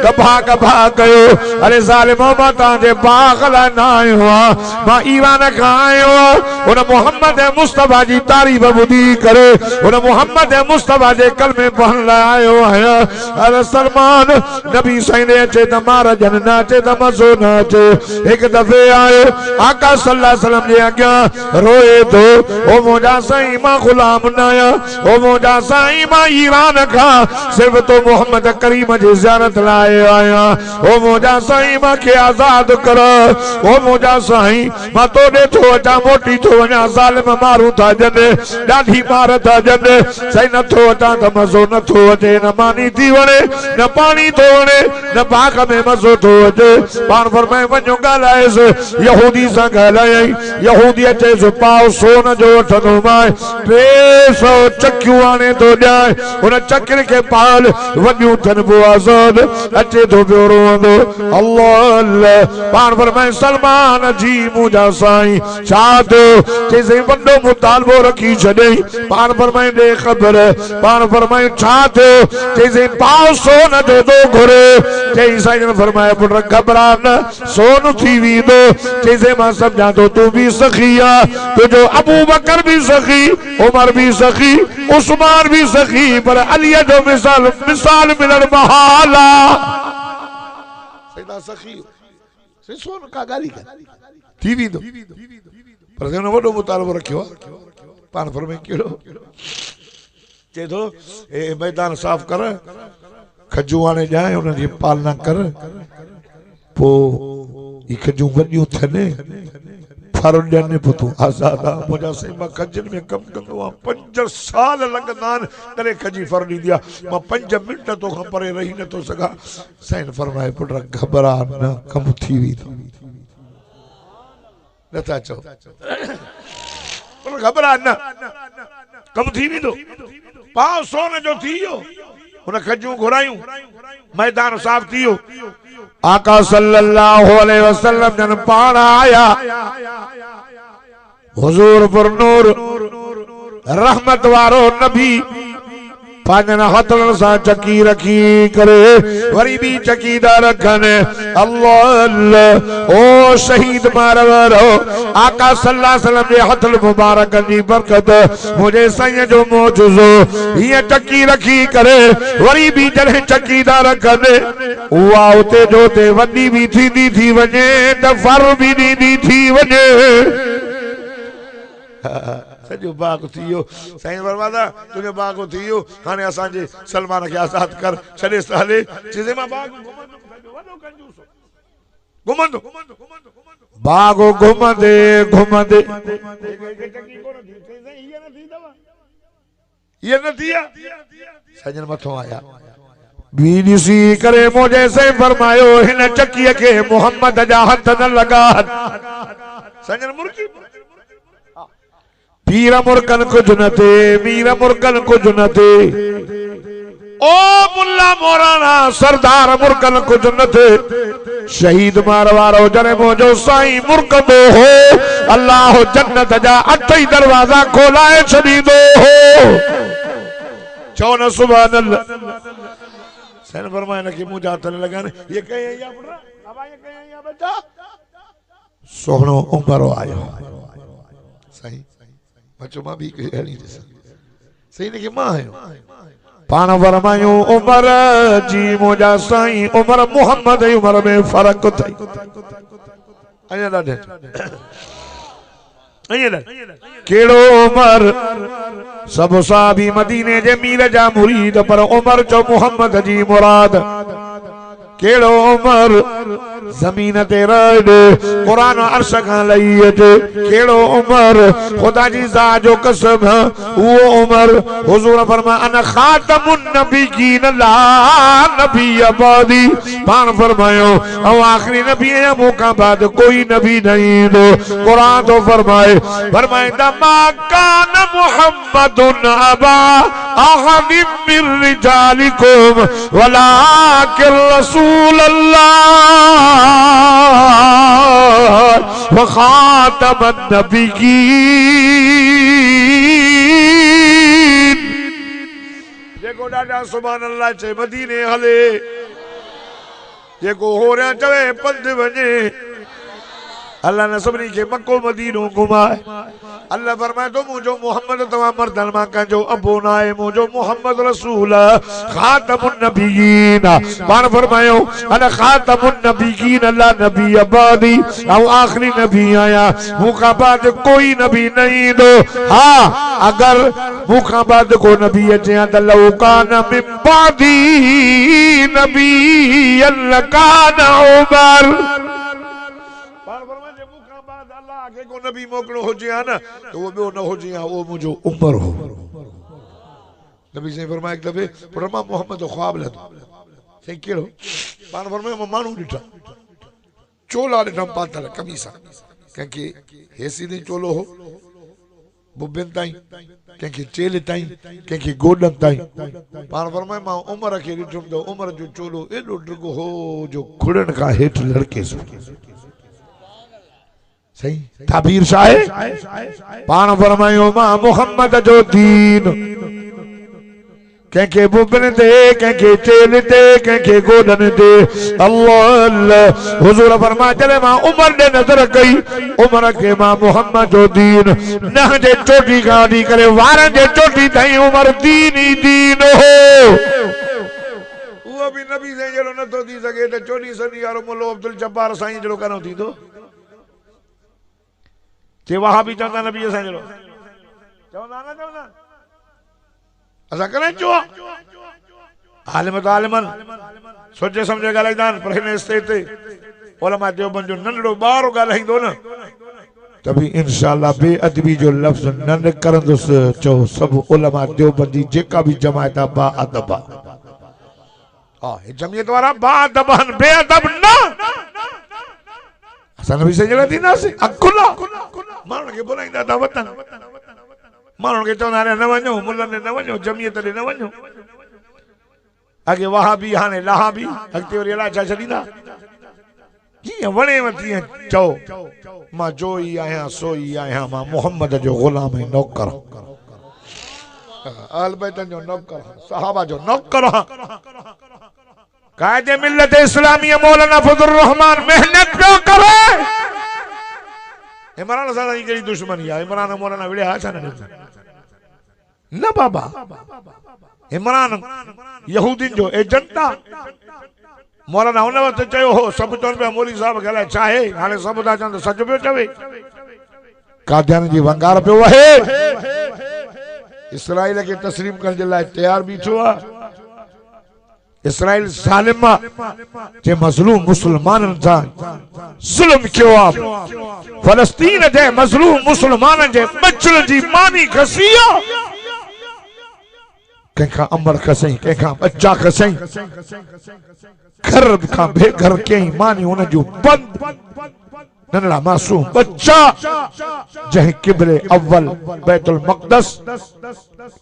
गभा कयो अरे ज़ालिमो माता जे बागला ना आयो मां ईरान का आयो उन मोहम्मद मुस्तफा जी तारीफ बुधी करे उन मोहम्मद मुस्तफा जे कलमे पढ़न ला आयो है हज़रत सलमान नबी साईं ने अचे त मार जन ना अचे त मज़ो ना अचे एक दफे आयो आका सल्लल्लाहु अलैहि वसल्लम जे अग्यां रोए तो ओ मोजा साईं मां गुलाम न आया ओ मोजा साईं मां ईरान का सिर्फ तो मोहम्मद करीम जी ज़ियारत लाए आया ओ मोजा साईं मां के आजाद कर ओ मोजा साईं मां तोड़े तो अचा मोटी तो वञा ज़ालिम मारू था जने ॾाढी मार था जने सही न थो अचा त मज़ो न थो अचे न मानी थी वणे न पानी थो वणे न बाग में मज़ो थो अचे पाण फरमाए वञो ॻाल्हाएसि यहूदी सां ॻाल्हायई यहूदी अचे सो पाव सोन जो वठंदो मां 300 चकियूं आणे थो ॾियां उन चकिन खे पाल वॾियूं थियनि पोइ आज़ाद अचे थो पियो रोअंदो अल्लाह अल्लाह पाण फरमाए सलमान जी मुंहिंजा साईं छा थियो चईं वॾो मुतालबो रखी छॾई पाण फरमाए ॾे ख़बर पाण फरमाए छा थियो चईं पाव सोन जो थो घुरे चईं साईं फरमाए पुट घबरा न सोन थी वेंदो चईं मां समझा तो तू भी सखी आ तुझो अबू बकर भी सखी उमर भी सखी उस्मान भी सखी पर अली जो मिसाल मिलन बहाला सैदा सखी से सोन का गाली थी वेंदो पर जन वडो मुतालबो रखियो पान फरमाए केड़ो चे तो ए मैदान साफ कर खजू आने जाए उनकी पालना कर पो ये खजू वडियूं थने फर ॾियनि पोइ तूं आज़ाद आहे। मुंहिंजा साईं मां खजनि में कमु कंदो आहियां 5 साल लॻंदा आहिनि तॾहिं खजी फर ॾींदी आहे। मां 5 मिंट तोखां परे रही नथो सघां। साईं फरमाए पुट घबरा न कमु थी वेंदो। नथा चओ घबरा न कमु थी वेंदो। पाव सोन जो थी वियो उन खजूं घुरायूं मैदान साफ़ थी वियो। आका सल्लल्लाहु अलैहि वसल्लम जन पाण आया हुजूर पर नूर रहमत वारो नबी पांजन हथन सां चकी रखी करे वरी भी चकीदा रखन। अल्लाह अल्लाह ओ शहीद मारवारो आका सल्लल्लाहु अलैहि वसल्लम जे हथल मुबारक जी बरकत मुझे साईं जो मौजूदो ये चकी रखी करे वरी भी जॾहिं चकीदा रखन उहा उते जो ते वॾी भी थींदी थी वञे त फर भी ॾींदी थी वञे। सॼो बाग थी वियो। साईं फरमादा तुंहिंजो बाग थी वियो हाणे असांजे सलमान खे आज़ाद कर छॾेसि त हले। चइजे मां बाग घुमंदो बाग घुमंदे घुमंदे ये न थी सजन मथों आया बी ॾिसी करे मुझे से फरमायो हिन चकीअ खे मोहम्मद जा हथ न लॻा। सजन मुर्की पीर मुर्कन कुछ न थे मीर मुर्कन कुछ न थे ओ मुल्ला मोराना सरदार मुर्कन कुछ न थे। शहीद मारवारो जने मोजो साईं मुर्कदो हो अल्लाह जन्नत जा 8 ही दरवाजा खोलाए छॾींदो हो। चओ न सुभान अल्लाह। सैन फरमाए न कि मुंहिंजा हथ न लॻाने ये कहीं या पुटरा अब ये कहीं या बच्चा सोहणो उमरो आयो साईं बच्चो मां भी कहीं सही ने कि मां आयो पाण फरमायो उमर जी मुंहिंजा साईं उमर मोहम्मद जी उमर में फर्क थई। अञा ॾाढे केड़ो उमर सब साहबी मदीने जे मीर जा मुरीद पर उमर चो मोहम्मद जी मुराद। केड़ो उमर जमीन ते रह कुरान अर्श खां लही अचे। केड़ो उमर खुदा जी ज़ात जो कसम वो उमर हुजूर फरमा अन खातमुन नबिय्यीन ला नबी अबादी पान फरमायो औ आखिरी नबी है मौका बाद कोई नबी नहीं दो। कुरान तो फरमाए मा कान मुहम्मदुन अबा अहदिम मिन रिजालिकुम वलाकिन रसूल अल्लाह व खातमन नबिय्यीन। जेको ॾाढा सुभान अल्लाह चे मदीने हले जेको हो रहा चवे पंध वञे अल्लाह ने सभी के मक्को मदीनो घुमाए। अल्लाह फरमाए तो मुझो मोहम्मद तवा मर्दन मां कंजो अबो नाए मुझो मोहम्मद रसूल खातमुन नबिय्यीन पान फरमायो अन खातमुन नबिय्यीन अल्लाह नबी अबादी औ आखिरी नबी आया मुका बाद कोई नबी नहीं दो। हां अगर मुका बाद को नबी अचे त लौ कान मिन बादी नबी अल्लाह उमर आगे को नबी मोकलो हो जिया ना तो वो बो न हो जिया वो मुझो उमर हो। नबी से फरमाया एक दफे फरमा मोहम्मद ख्वाब लद से केड़ो पान फरमाया मानू डिठा चोला डिठा पातल कमीसा क्योंकि हेसी नहीं चोलो हो बुबन ताई क्योंकि चेले ताई क्योंकि गोडन ताई पान फरमाया मां उमर के डिठम तो उमर जो चोलो एडो ड्रगो हो जो खुड़न का हेठ लड़के सो सही ताबीर शाह पान फरमायो मां मोहम्मद जो दीन कंहिंखे बुबन ते कंहिंखे चेल ते कंहिंखे गोडन ते अल्लाह अल्लाह हुजूर फरमा चले मां उमर ने नजर कई उमर के मां मोहम्मद जो दीन न जे चोटी गाड़ी करे वारन जे चोटी ताईं उमर दीन ही दीन हो। वो भी नबी से जड़ो न तो दी सके त चोटी सदी यारो मोलो अब्दुल जब्बार साईं जड़ो कनो थी तो जे वहां भी चवंदा नबी सां जड़ो चवंदा न चवंदा असा कने चो आलिम तो आलिमन सोचे समझे ॻाल्हाईंदा पर हिन स्टेज ते उलमा देवबंद जो नंढड़ो ॿार ॻाल्हाईंदो न तभी इंशाअल्लाह बेअदबी जो लफ्ज़ न निकरंदुसि। चओ सभु उलमा देवबंदी जेका भी जमायत आहे बा अदब आहे। जमियत वारा बा अदब आहिनि, बेअदब न। असां बि सजण थींदासीं अकुला माण्हुनि खे बुलाईंदा था वतन, माण्हुनि खे चवंदा न वञो, मुलनि न वञो, जमियत ॾे न वञो। अॻे वहा बि हाणे लहा बि, अॻिते वरी अलाए छा छॾींदा। जीअं वणेव तीअं चओ मां जो ई आहियां सो ई आहियां, मां मोहम्मद जो ग़ुलाम ऐं नौकर, अहल बैत जो नौकर, सहाबा जो नौकर। कायदे मिल्लत इस्लामी मौलाना फजल रहमान मेहनत क्यों करे? इमरान सां कहिड़ी दुश्मनी आहे? इमरान मौलाना विड़िया छा न बाबा? इमरान यहूदिन जो एजेंट आहे। मौलाना उन वक्त चयो हो, सब चवनि पिया मौली साहब खे अलाए छा आहे, हाणे सभु था चवनि सच पियो चवे। कादियान जी वंगार पियो वहे, इसराइल खे तस्लीम करण जे लाइ तैयार बीठो आहे। इसराइल ज़ालिम जे मज़लूम मुसलमाननि सां ज़ुल्म कयो आहे। फलस्तीन जे मज़लूम मुसलमाननि जे बचड़नि जी मानी खसी आहे। कंहिंखां अमर खसई, कंहिंखां बच्चा खसई, घर खां बेघर कई मानी हुन जूं बंद। नंढड़ा मासूम बच्चा जंहिं क़िबले अव्वल बैतुल मक़दस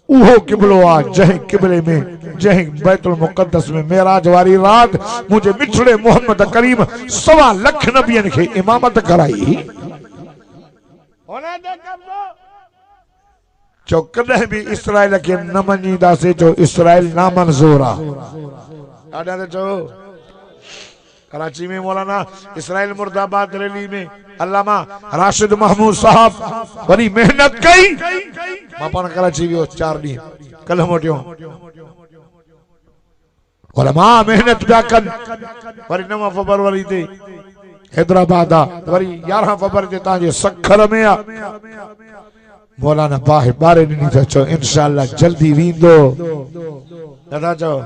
उहो क़िबलो आहे जंहिं क़िबले में, जंहिं बैतुल मुक़द्दस में मेराज वारी रात मुझे मिठड़े मोहम्मद करीम 1.25 लख नबियन खे इमामत कराई। चो कदे भी इसराइल के न मञीदासीं, चो इसराइल नामंजूर आहे। ॾाढा त चओ कराची में मौलाना इसराइल मुर्दाबाद रैली में अल्लामा राशिद महमूद साहब वरी मेहनत कई। मां पाण कराची वियो 4 ॾींहं, कल मोटियो। उलमा मेहनत पिया कनि। वरी 9 फरवरी ते हैदराबाद आहे, वरी 11 फरवरी ते तव्हांजे सखर में आहे। मौलाना बारे ॾिनी त चओ इंशाअल्लाह जल्दी वेंदो। दादा चओ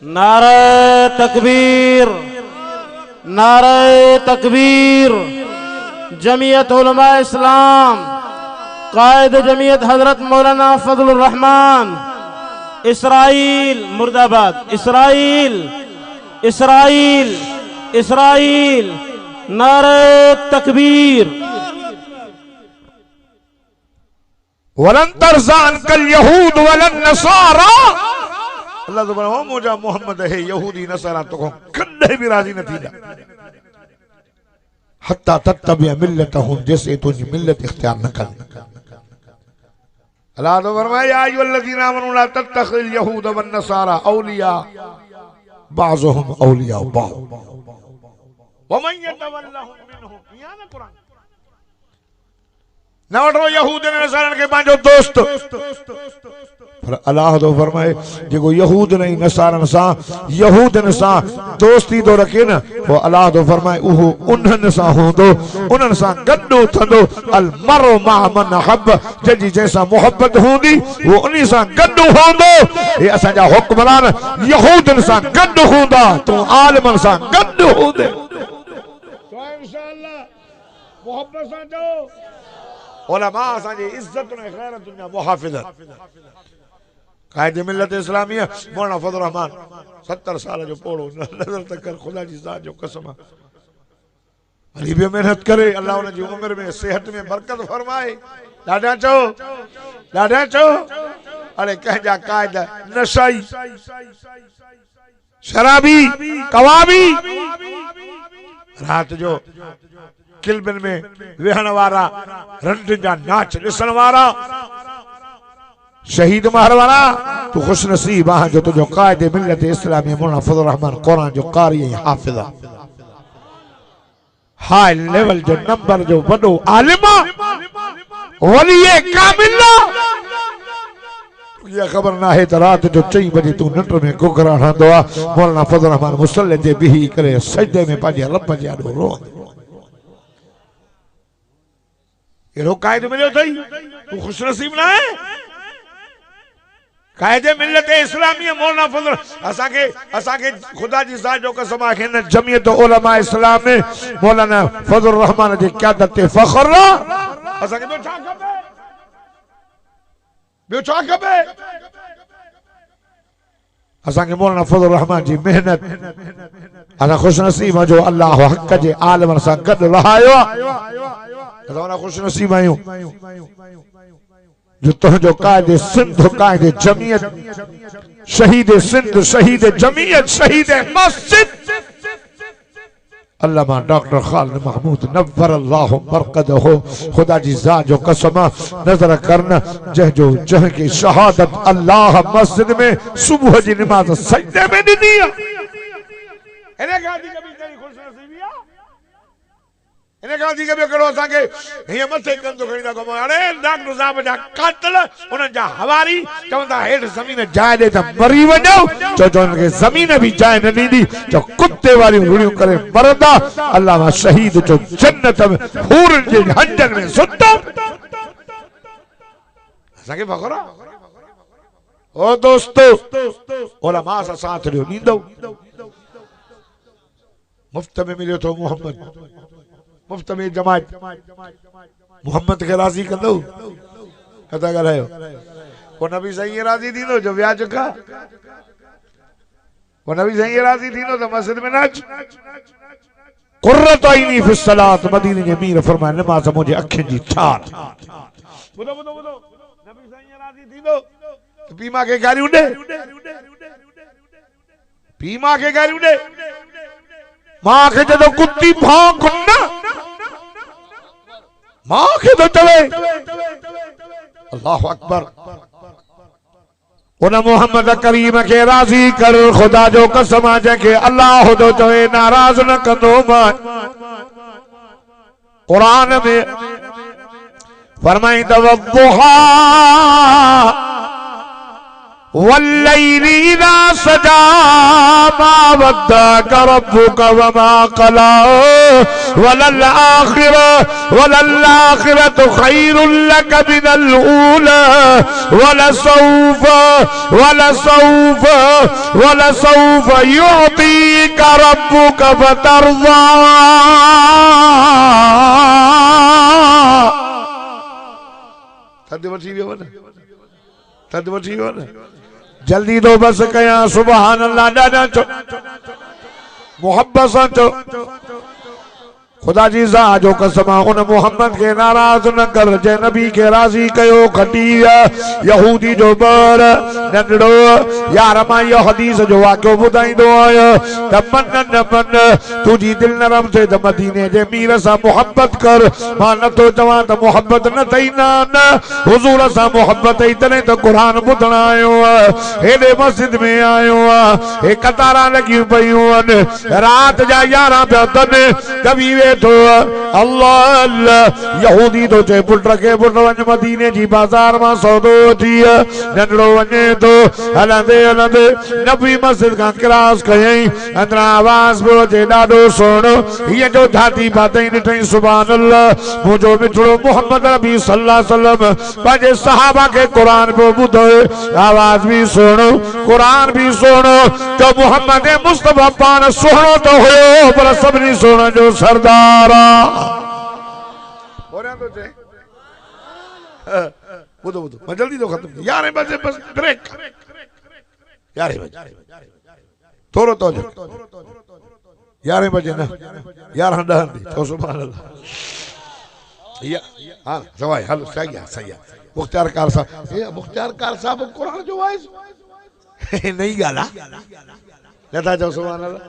नारे तकबीर, नारे तकबीर। जमीयत उलमा इस्लाम, कायद जमीयत हजरत मौलाना फजलुर रहमान, इसराइल मुर्दाबाद, इसराइल, इसराइल, इसराइल, नारे तकबीर। वलन तरज़ान कल यहूद वलन नसारा। अल्लाह तो मुझा मोहम्मद है यहूदी नसारा तो कदे भी राजी न थींदा। हत्ता तत्तबिया मिल्लतहुम, जैसे तुझी मिल्लत इख्तियार न कर। अल्लाह तो फरमाया या अय्युहल्लज़ीना आमनू ला तत्तखिल यहूद वन नसारा औलिया बाज़ुहुम औलिया बाज़ वमन यतवल्लहुम मिनहुम। या ना कुरान न वठो यहूद ने नसारन के पांजो दोस्त। पर अल्लाह तो फरमाए जेको यहूद ने नसारन सा, यहूदन सा दोस्ती तो रखे न, वो अल्लाह तो फरमाए उहो उन्हनि सा होंदो, उन्हनि सा गड्डो थंदो। अल मरो मा मन हब, जंहिंजी जंहिंसां मोहब्बत हूंदी वो उन्हीं सां गड्डो होंदो। ये असांजा हुक्मरान यहूदन सां गड्डो हूंदा, तू आलिमन सां गड्डो हूंदे। तो इंशाअल्लाह मोहब्बत सां जो उलमा असांजी इज्जत ने गैरत दुनिया मुहाफिज़। कायदे मिल्लत इस्लामी मौलाना फजल रहमान 70 साल जो पोड़ो नजर तक कर, खुदा जी ज़ात जो कसम। अली भी मेहनत करे, अल्लाह उन जी उम्र में सेहत में बरकत फरमाए। ॾाढा चओ, ॾाढा चओ। अरे कंहिंजा कायदा नशाई, शराबी, कवाबी, रात जो किलबिन में वेहण वारा, रंड जा नाच ॾिसण वारा, शहीद महर वारा। तू खुश नसीब आहे जो तुझो कायदे मिल्लत इस्लामी मौलाना फजल रहमान कुरान जो कारी ऐं हाफिज़ आहे। हाई लेवल जो नंबर जो वॾो आलिम वली कामिल। ये खबर ना है तो रात जो 4 बजे तू नट में घुघरा हणंदो आहे। मौलाना फजल रहमान मुसल्ले ते बिही करे सजदे में पंहिंजे रब जे आॾो रो। अहिड़ो क़ाइदो मिलियो अथई, तू खुश नसीब न आहे। कायदे मिल्लत इस्लामी मौलाना फजल असाके खुदा जी ज़ात जो कसम आहे न जमियत उलमा इस्लाम में मौलाना फजल रहमान जी क़यादत ते फखर असाके ॿियो छा खपे असाके मौलाना फजल रहमान जी मेहनत असा खुश नसीब जो अल्लाह हक जे आलमन सां गॾु रहायो असा खुश नसीब आहियूं जो तुझो कायदे सिंध कायदे जमियत शहीद सिंध शहीद जमियत शहीद मस्जिद अल्लामा डॉक्टर खालिद महमूद नव्वर अल्लाह मरकदहु खुदा जी ज़ात जो कसम नजर करना जह की शहादत अल्लाह मस्जिद में सुबह जी नमाज सजदे में दी दिया इने गादी कभी तेरी खुशनसीबी आ इने गादी कभी करो असाके ये मथे कंदो खणीदा कम अरे डॉक्टर साहब जा कातल उन जा हवारी चवंदा हेठ जमीन जाए दे त मरी वञो जो उनके जमीन भी जाए न दी जो कुत्ते वाली रुड़ियों करे मरदा अल्लाह शहीद जो जन्नत में हूर जे हंजन में सुता असाके फखरा ओ दोस्तों उलमा सा साथ रियो नींदो मुफ्त में मिलियो तो मोहम्मद मुफ्त में जमात मोहम्मद के राजी कंदो कथा ॻाल्हायो को नबी सही राजी थींदो जो विया चुका को नबी सही राजी थींदो तो मस्जिद में नाच कुर्रत आईनी फी सलात मदीने जे मीर फरमाए नमाज मुझे अखियुनि जी छाल बुधो नबी सही राजी थींदो तो पीमा के गारियूं ॾे पीमा के गारियूं ॾे मां के जदों कुत्ती भौंक न मां के तो चले अल्लाह अकबर उन मोहम्मद करीम के राजी कर खुदा जो कसम जंहिंखे अल्लाह जो चवे नाराज न कंदो मां कुरान में फरमाईंदो वद्दुहा वल्लैली इज़ा सजा मा वद्दअक रब्बुक वमा क़ला वलल-आखिरतु खैरुल लक मिनल ऊला वलसौफ युअतीक रब्बुक फतरज़ा थद वठी वियो न थद वठी वियो न जल्दी दो बस कया सुभान अल्लाह ॾाढा चो मोहब्बत सां चो खुदा जी ज़ात जो कसम उन मोहम्मद के नाराज न कर जे नबी के राजी कयो खटी यहूदी जो बर नंढड़ो यार मां यो हदीस जो वाक़ियो ॿुधाईंदो आहियां त मन न मन तुंहिंजी दिल नरम थे त मदीने जे मीर सां मोहब्बत कर मां नथो चवां त मोहब्बत न थई न हुजूर सां मोहब्बत ई तॾहिं त क़ुरान ॿुधण आयो हेॾे मस्जिद में आयो हे कतारा लॻियूं पयूं आहिनि राति जा 11 पिया अथनि कभी तो अल्लाह अल्लाह यहूदी तो चे पुट के पुट वञ मदीने जी बाजार मां सौदो थी नंढड़ो वञे तो हलंदे हलंदे नबी मस्जिद का क्रॉस कयई अंदर आवाज पियो अचे ॾाढो सुहिणो हीअ जो धाती पातई ॾिठई सुभान अल्लाह मुंहिंजो मिठड़ो मोहम्मद नबी सल्लल्लाहु अलैहि वसल्लम पंहिंजे सहाबा खे क़ुरान पियो ॿुधाए आवाज भी सुहिणो क़ुरान भी सुहिणो जो मोहम्मद मुस्तफा पान सुहिणो तो हुयो पर सभिनी सुहिणो जो सरदार बुधो मैं जल्दी तो खत्म 11 बजे बस ब्रेक 11 बजे थोरो तो 11 बजे ना 11:10 तो सुभान अल्लाह या हां सवाई हलो सही है मुख्तार कार साहब ये मुख्तार कार साहब कुरान जो वाइस नहीं गाला नथा जो सुभान अल्लाह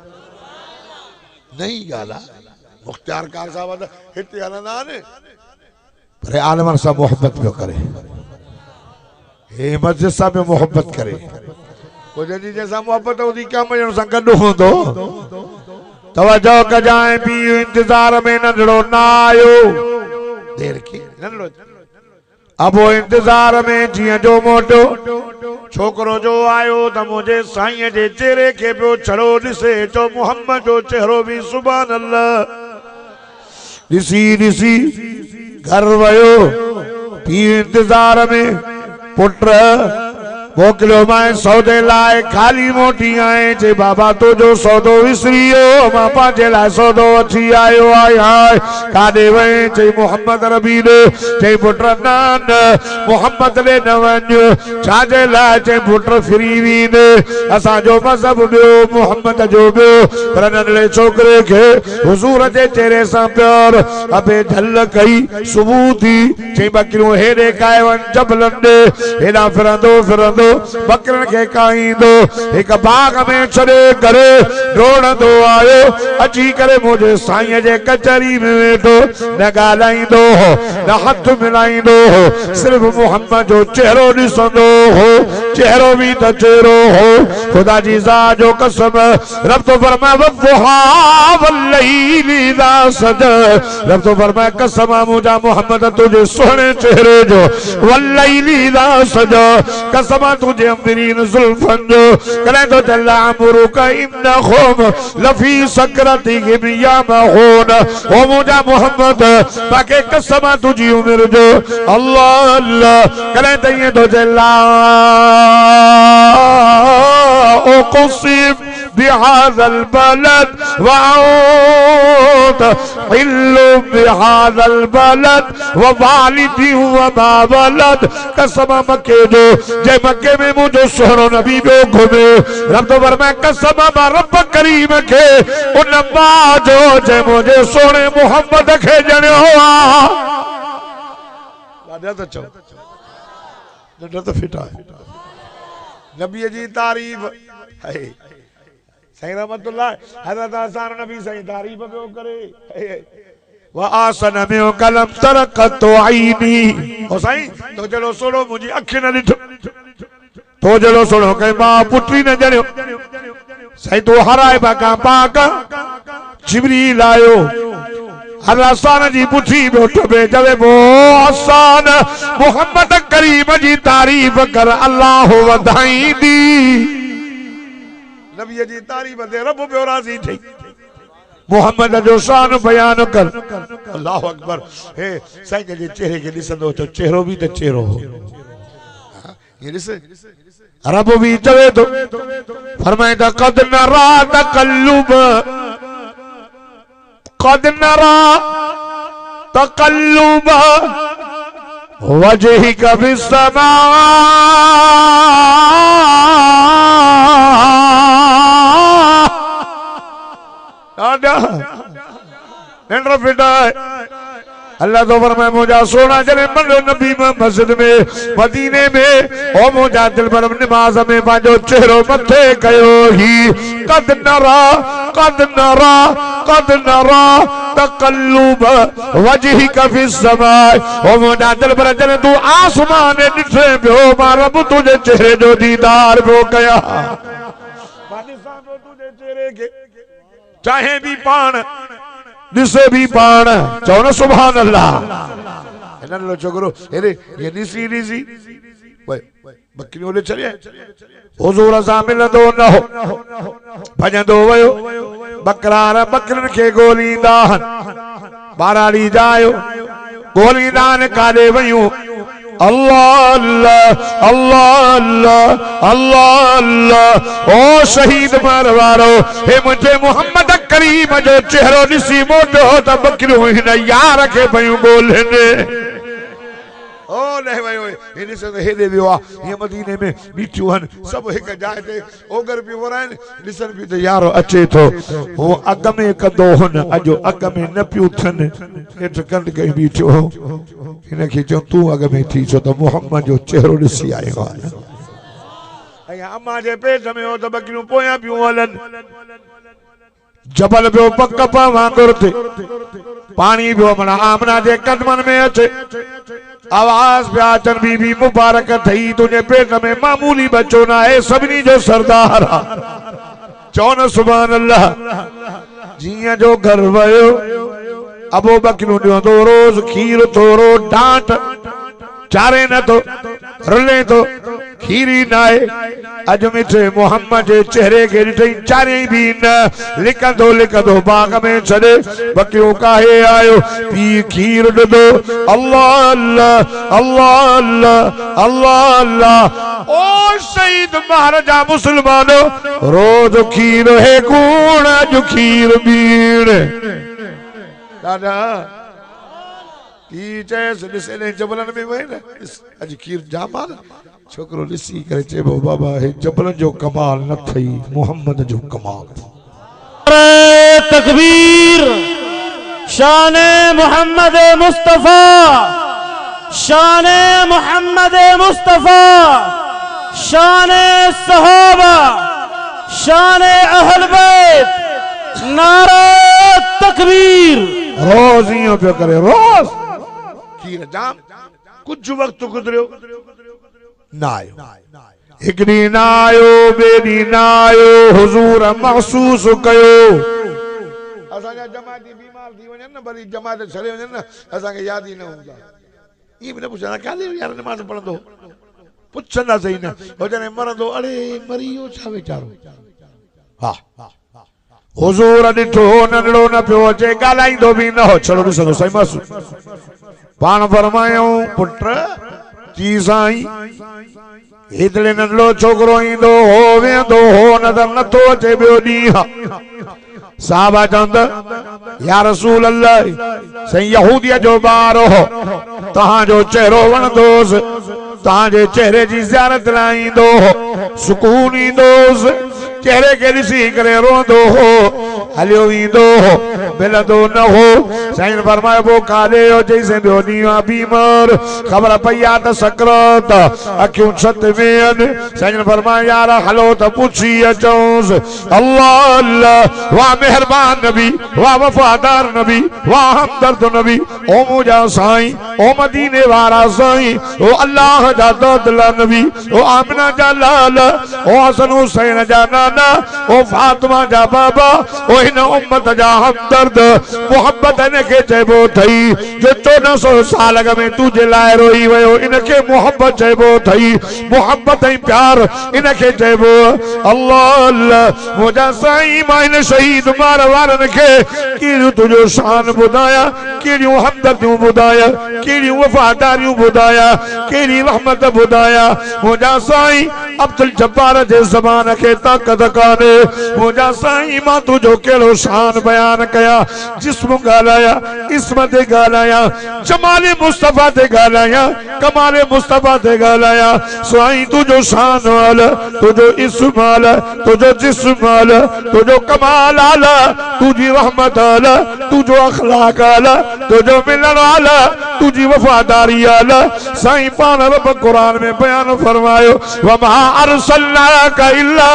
नहीं गाला मुख्तार कार साहब हिते हलंदा आहिनि पर आलमन सां मोहब्बत पियो करे हे मस्जिद सां बि मोहब्बत करे को जॾहिं जंहिंसां मोहब्बत हूंदी कम ॼण सां गॾु हूंदो तवजो कजाए पीउ इंतज़ार में नंढड़ो न आयो देर की नंढड़ो अबो इंतज़ार में जीअं जो मोटो छोकरो जो आयो त मुंहिंजे साईं जे चेहरे खे पियो छड़ो ॾिसे चो मोहम्मद जो चेहरो भी सुभान अल्लाह ॾिसी ॾिसी घर वयो पीउ इंतज़ार में पुट मोकिलियो मैं सौदे लाइ खाली मोटी आए चे बाबा तो जो सौदो विसरियो मां पंहिंजे लाइ सौदो वठी आयो आहियां काॾे वए चे मोहम्मद रबी ॾे चे पुट नान मोहम्मद ॾे न वञ छाजे लाइ चे पुट फिरी वेंदे असांजो मज़हब ॿियो मोहम्मद जो ॿियो पर नंढड़े छोकिरे खे हुज़ूर जे चेहरे सां प्यार अबे झल कई सुबुह थी चे बकरियूं हेॾे काए वञ जबलनि ॾे हेॾां फिरंदो बकरन के काईंदो एक बाग में छड़े करे डोड़ंदो आयो अची करे मुझे साईं जे कचहरी में वेठो न ॻाल्हाईंदो हो न हथ मिलाईंदो हो सिर्फ मोहम्मद जो चेहरो ॾिसंदो हो चेहरो भी तो चेहरो हो खुदा जी ज़ात जो कसम रब तो फरमाए वद्दुहा वल्लैलि इज़ा सजा रब तो फरमाए कसम मुझा मोहम्मद तुझे सोने चेहरे जो वल्लैलि इज़ा सजा कसम तुझे अमरीन जुल्फन जो कले तो जल्ला अमरुका इन्नहुम लफी सकरतिहिम यमहून ओ मुझा मोहम्मद बाके कसम तुझी उम्र जो अल्लाह अल्लाह कले तो ये तो जल्ला ओ कुसिम बिहाज़ल बलद वाउत हिल्लु बिहाज़ल बलद व वालिदी व मा वलद कसम मक्के जो जे मक्के में मुझे सोहरो नबी बो घुमे रब तो फरमाए कसम मां रब करीम के उन मां जो जे मुझे सोने मोहम्मद के जणियो आ लाडा तो चो लाडा तो फिटा नबी जी तारीफ है सही रहमतुल्लाह हज़रत हसन नबी सही तारीफ क्यों करे वा आसन में कलम तरकत आईनी ओ सही तो चलो सुनो मुझी अखि न ॾिठो तो चलो सुनो के मां पुत्री न जणियो सही तो हराए बाका पाक जिब्रील आयो हसन जी पुठी बोठ में जवे वो हसन मोहम्मद करीम जी तारीफ कर अल्लाह वधाई दी नबी जी तारीफ दे रब पे राजी थी मोहम्मद जो शान बयान कर अल्लाह अकबर हे साईं जे चेहरे के दिसंदो तो चेहरो भी तो चेहरो हो ये दिस रब भी चवे तो फरमाए ता कद नरा तकल्लुब कद नरा तकल्लुब वजहिका फिस्समा अल्लाह तो फरमाए मुझा सोना जने मंडो नबी मस्जिद में मदीने में ओ मुझा दिल पर नमाज में पांजो चेहरो मथे कयो ही कद नरा तकल्लुब वजहिका फिस्समा ओ मुझा दिल पर जने तू आसमान ॾिठे पियो मां रब तुझे चेहरे जो दीदार पियो कया तुझे चेहरे के चाहे भी पान दिसे भी पान चो न सुभान अल्लाह इन्हनि लो छोकरो अरे ये दिसी बकरियों ले चले हुजूर सां मिलंदो न हो भजंदो वयो बकरार बकरन के गोलींदा बाराड़ी जायो गोलींदा ने काॾे वयूं अल्लाह अल्लाह अल्लाह अल्लाह अल्लाह अल्लाह ओ शहीद मरवारो हे मुझे मोहम्मद करीम जो चेहरो ॾिसी मोटो त बकरियूं हिन यार खे पयूं ॻोल्हनि ओ ले वयो हिन से हेॾे वियो आहे ये मदीने में बीठियूं हन सब हिक जाइ ते ओगर भी वराइन ॾिसन भी त यारो अचे थो हो अग में कंदो हुन अजो अग में न पियो थन हेठ कंद कई बीठो हिन खे चयो तूं अग में थी छो त मोहम्मद जो चेहरो ॾिसी आयो आहे ऐं अम्मा जे पेट में हो त बकरियूं पोयां पियूं हलनि जबल पियो पक वांगुर थे पानी पियो मन आमना जे कदमन में अचे आवाज पे अचन बीबी मुबारक थई तुझे पेट में मामूली बच्चो ना है सभिनी जो सरदार चौन सुभान अल्लाह जिया जो घर वयो अबू बकरियूं ॾियो रोज खीर थोरो डांट चारे न तो रुले तो खीरी नाए अज मिठे मोहम्मद जे चेहरे के ॾिठई चारे भी न लिकंदो लिकंदो बाग में छॾे बकियो काहे आयो पी खीर ॾिनो अल्लाह अल्लाह अल्लाह अल्लाह अल्लाह अल्लाह ओ शहीद महाराजा मुसलमान रोज खीर है कूण अज खीर बीण दादा की चयस ॾिसे ने जबलन में वही न अज खीर जाम आ छोकरो ॾिसी करे चइबो बाबा हे जबलन जो कमाल न थई मोहम्मद जो कमाल तकबीर शान मोहम्मद मुस्तफा शान मोहम्मद मुस्तफा शान सहाबा शान अहल बैत नारा तकबीर रोज यूं पे करे रोज खीर जाम कुछ वक्त गुजरियो ना आयो एक ॾींहुं न आयो ॿिए ॾींहुं न आयो हुज़ूर महसूस कयो असांजा जमाती बीमार थी वञनि न वरी जमात छॾे वञनि न असांखे यादि ई न हूंदा ईअं बि न पुछंदा काॾे यार नमाज़ पढ़ंदो पुछंदा सही न हो जॾहिं मरंदो अड़े मरी वियो छा वीचारो हा हुज़ूर ॾिठो नंढड़ो न पियो अचे ॻाल्हाईंदो बि न हो छड़ो ॾिसंदो सही महसूस पाण फरमायूं पुट जी साईं हेतले नंढड़ो छोकरो ईंदो हो वेंदो हो नज़र नथो अचे ॿियो ॾींहुं साहबा चवंदा या रसूल अल्लाह साईं यहूदीअ जो ॿार हो तव्हांजो चेहरो वणंदोसि तव्हांजे चेहरे जी ज़ियारत लाइ ईंदो हो सुकून ईंदोसि चेहरे के ॾिसी करे रोंदो हो हलियो ईंदो हो मिलंदो न हो साईं फरमायो पोइ काॾे हो चईं ॿियो ॾींहुं आहे बीमार ख़बर पई आहे त सकरात अखियूं छत में आहिनि साईं फरमायो यार हलो त पुछी अचूंसि अल्लाह अल्लाह वाह मेहरबान नबी वाह वफ़ादार नबी वाह हमदर्द नबी ओ मुंहिंजा साईं ओ मदीने वारा साईं ओ अल्लाह जा दोदला नबी ओ आमिना जा लाल ओ हसन हुसैन जा नाना ओ फातिमा जा बाबा ओ हिन उम्मत जा हमदर्द मोहब्बत इनखे चइबो अथई जो 1400 साल अॻ में तुंहिंजे लाइ रोई वियो इनखे मोहब्बत चइबो अथई मोहब्बत ऐं प्यार इनखे चइबो अल्लाह अल्लाह मुंहिंजा साईं मां हिन शहीद मार वारनि खे कहिड़ियूं तुंहिंजो शान ॿुधायां कहिड़ियूं हमदर्दियूं ॿुधायां कहिड़ियूं वफ़ादारियूं ॿुधायां कहिड़ी रहमत ॿुधायां मुंहिंजा साईं अब्दुल जब्बार जे ज़बान खे ताक़त कान्हे मुंहिंजा साईं मां तुंहिंजो कहिड़ो शान बयान कयां जिस्म ॻाल्हायां इस्म ते ॻाल्हायां जमाले मुस्तफ़ा ते ॻाल्हायां कमाले मुस्तफ़ा ते ॻाल्हायां साईं तुंहिंजो शान आल तुंहिंजो इस्म आल तुंहिंजो जिस्म आल तुंहिंजो कमाल आल तुंहिंजी रहमत आल तुंहिंजो अखलाक आल तुंहिंजो मिलण आल तुंहिंजी वफ़ादारी आल साईं पाण रब क़ुरान में बयान फरमायो वमा अरसलनाका इल्ला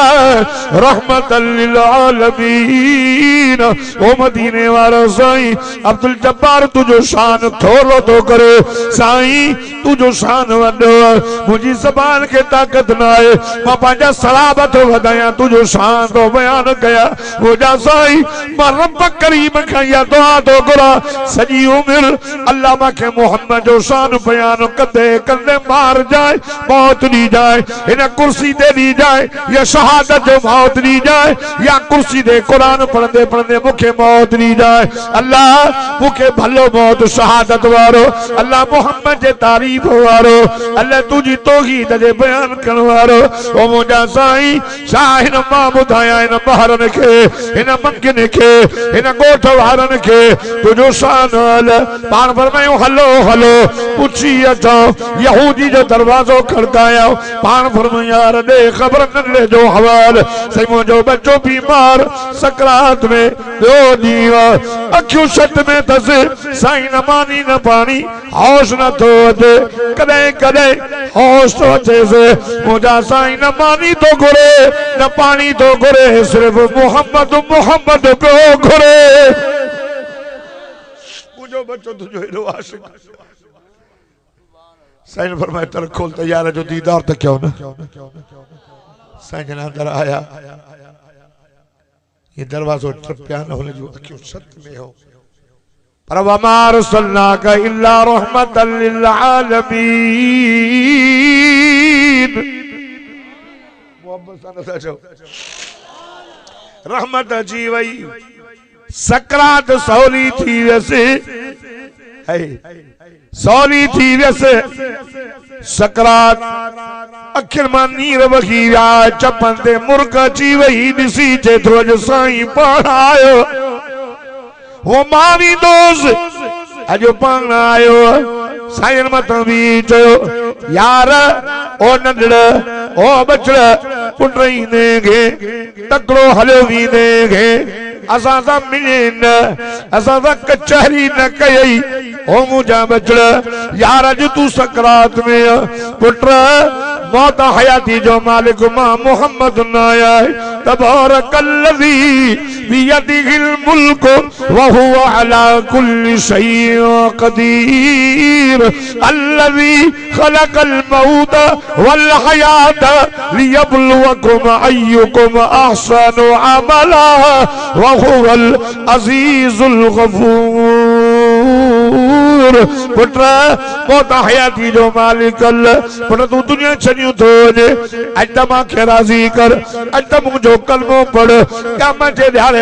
रहमतल लिल आलमीन ओ मदीने वारा साईं अब्दुल जब्बार तुझो शान थोरो तो करे साईं तुझो शान वॾो मुंहिंजी ज़बान खे ताक़त न आहे मां पंहिंजा सलाबत वधायां तुझो शान तो बयान कयां मुंहिंजा साईं मां रब करीम खां इहा दुआ तो घुरां सॼी उमिरि अल्लाह मूंखे मोहम्मद जो शान बयान कंदे कंदे मार जाए मौत ॾी जाए हिन कुर्सी ते ॾी जाए या शहादत जो मौत ॾी जाए या कुर्सी ते क़ुरान पढ़ंदे पढ़ंदे मूंखे मौत ॾी जाए अल्लाह मूंखे भलो मौत शहादत वारो अल्लाह मोहम्मद जे तारीफ़ वारो अल्लाह तुंहिंजी तौहीद जे बयान करण वारो ओ मुंहिंजा साईं छा हिन मां ॿुधायां हिन ॿारनि खे हिन मंगियुनि खे हिन ॻोठ वारनि खे तुंहिंजो शान हल पाण फरमायूं हलो हलो पुछी अचो यहूदी जो दरवाज़ो खड़कायो पाण फरमायूं यार ॾे ख़बर नंढड़े जो हवाल साईं मुंहिंजो बच्चो बीमार सकरात में ॿियो ॾींहुं अखियूं छत में अथसि साईं न मानी न पाणी होश नथो अचे कॾहिं कॾहिं होश थो अचेसि मुंहिंजा साईं न मानी थो घुरे न पाणी थो घुरे सिर्फ़ु मोहम्मद मोहम्मद पियो घुरे मुंहिंजो बच्चो तुंहिंजो हेॾो आशिक़ साईं फरमाए तर खोल तैयार जो दीदार त कयो न साईं जन अंदर आया ये दरवाज़ो टपिया न हुन जो अखियूं छत में हो पर वमा अरसलनाका इल्ला रहमतल लिल आलमीन रहमत अची वई सकरात सौली थी वैसे सौली थी वैसे सकरात अखिर मां नीर वही विया चपन ते मुर्क अची वई ॾिसी जेतिरो अॼु साईं पाण आयो वो मावी दोस्त अॼु पाण आयो साईं मथां बि चयो यार ओ नंढड़ ओ बचड़ पुट ईंदे खे तकड़ो हलियो वींदे खे असां सां मिले न असां सां कचहरी न कयई ओ मुंहिंजा बचड़ यार अॼु तूं सकरात में पुट मौत हयाती जो मालिक मां मोहम्मद न आया तबारकल्लज़ी बियदिहिल मुल्क व हुवा अला कुल्लि शैइन क़दीर अल्लज़ी खलक़ल मौत वल हयात लियब्लुवकुम अय्युकुम अहसनु अमला व हुवल अज़ीज़ुल गफूर पुत्र मौत हयाती जो मालिक पुत्र तू दुनिया छड़ियो तो जे अज मां खे राज़ी कर अज मुझो कलमो पढ़ क्या मैं जे ध्यान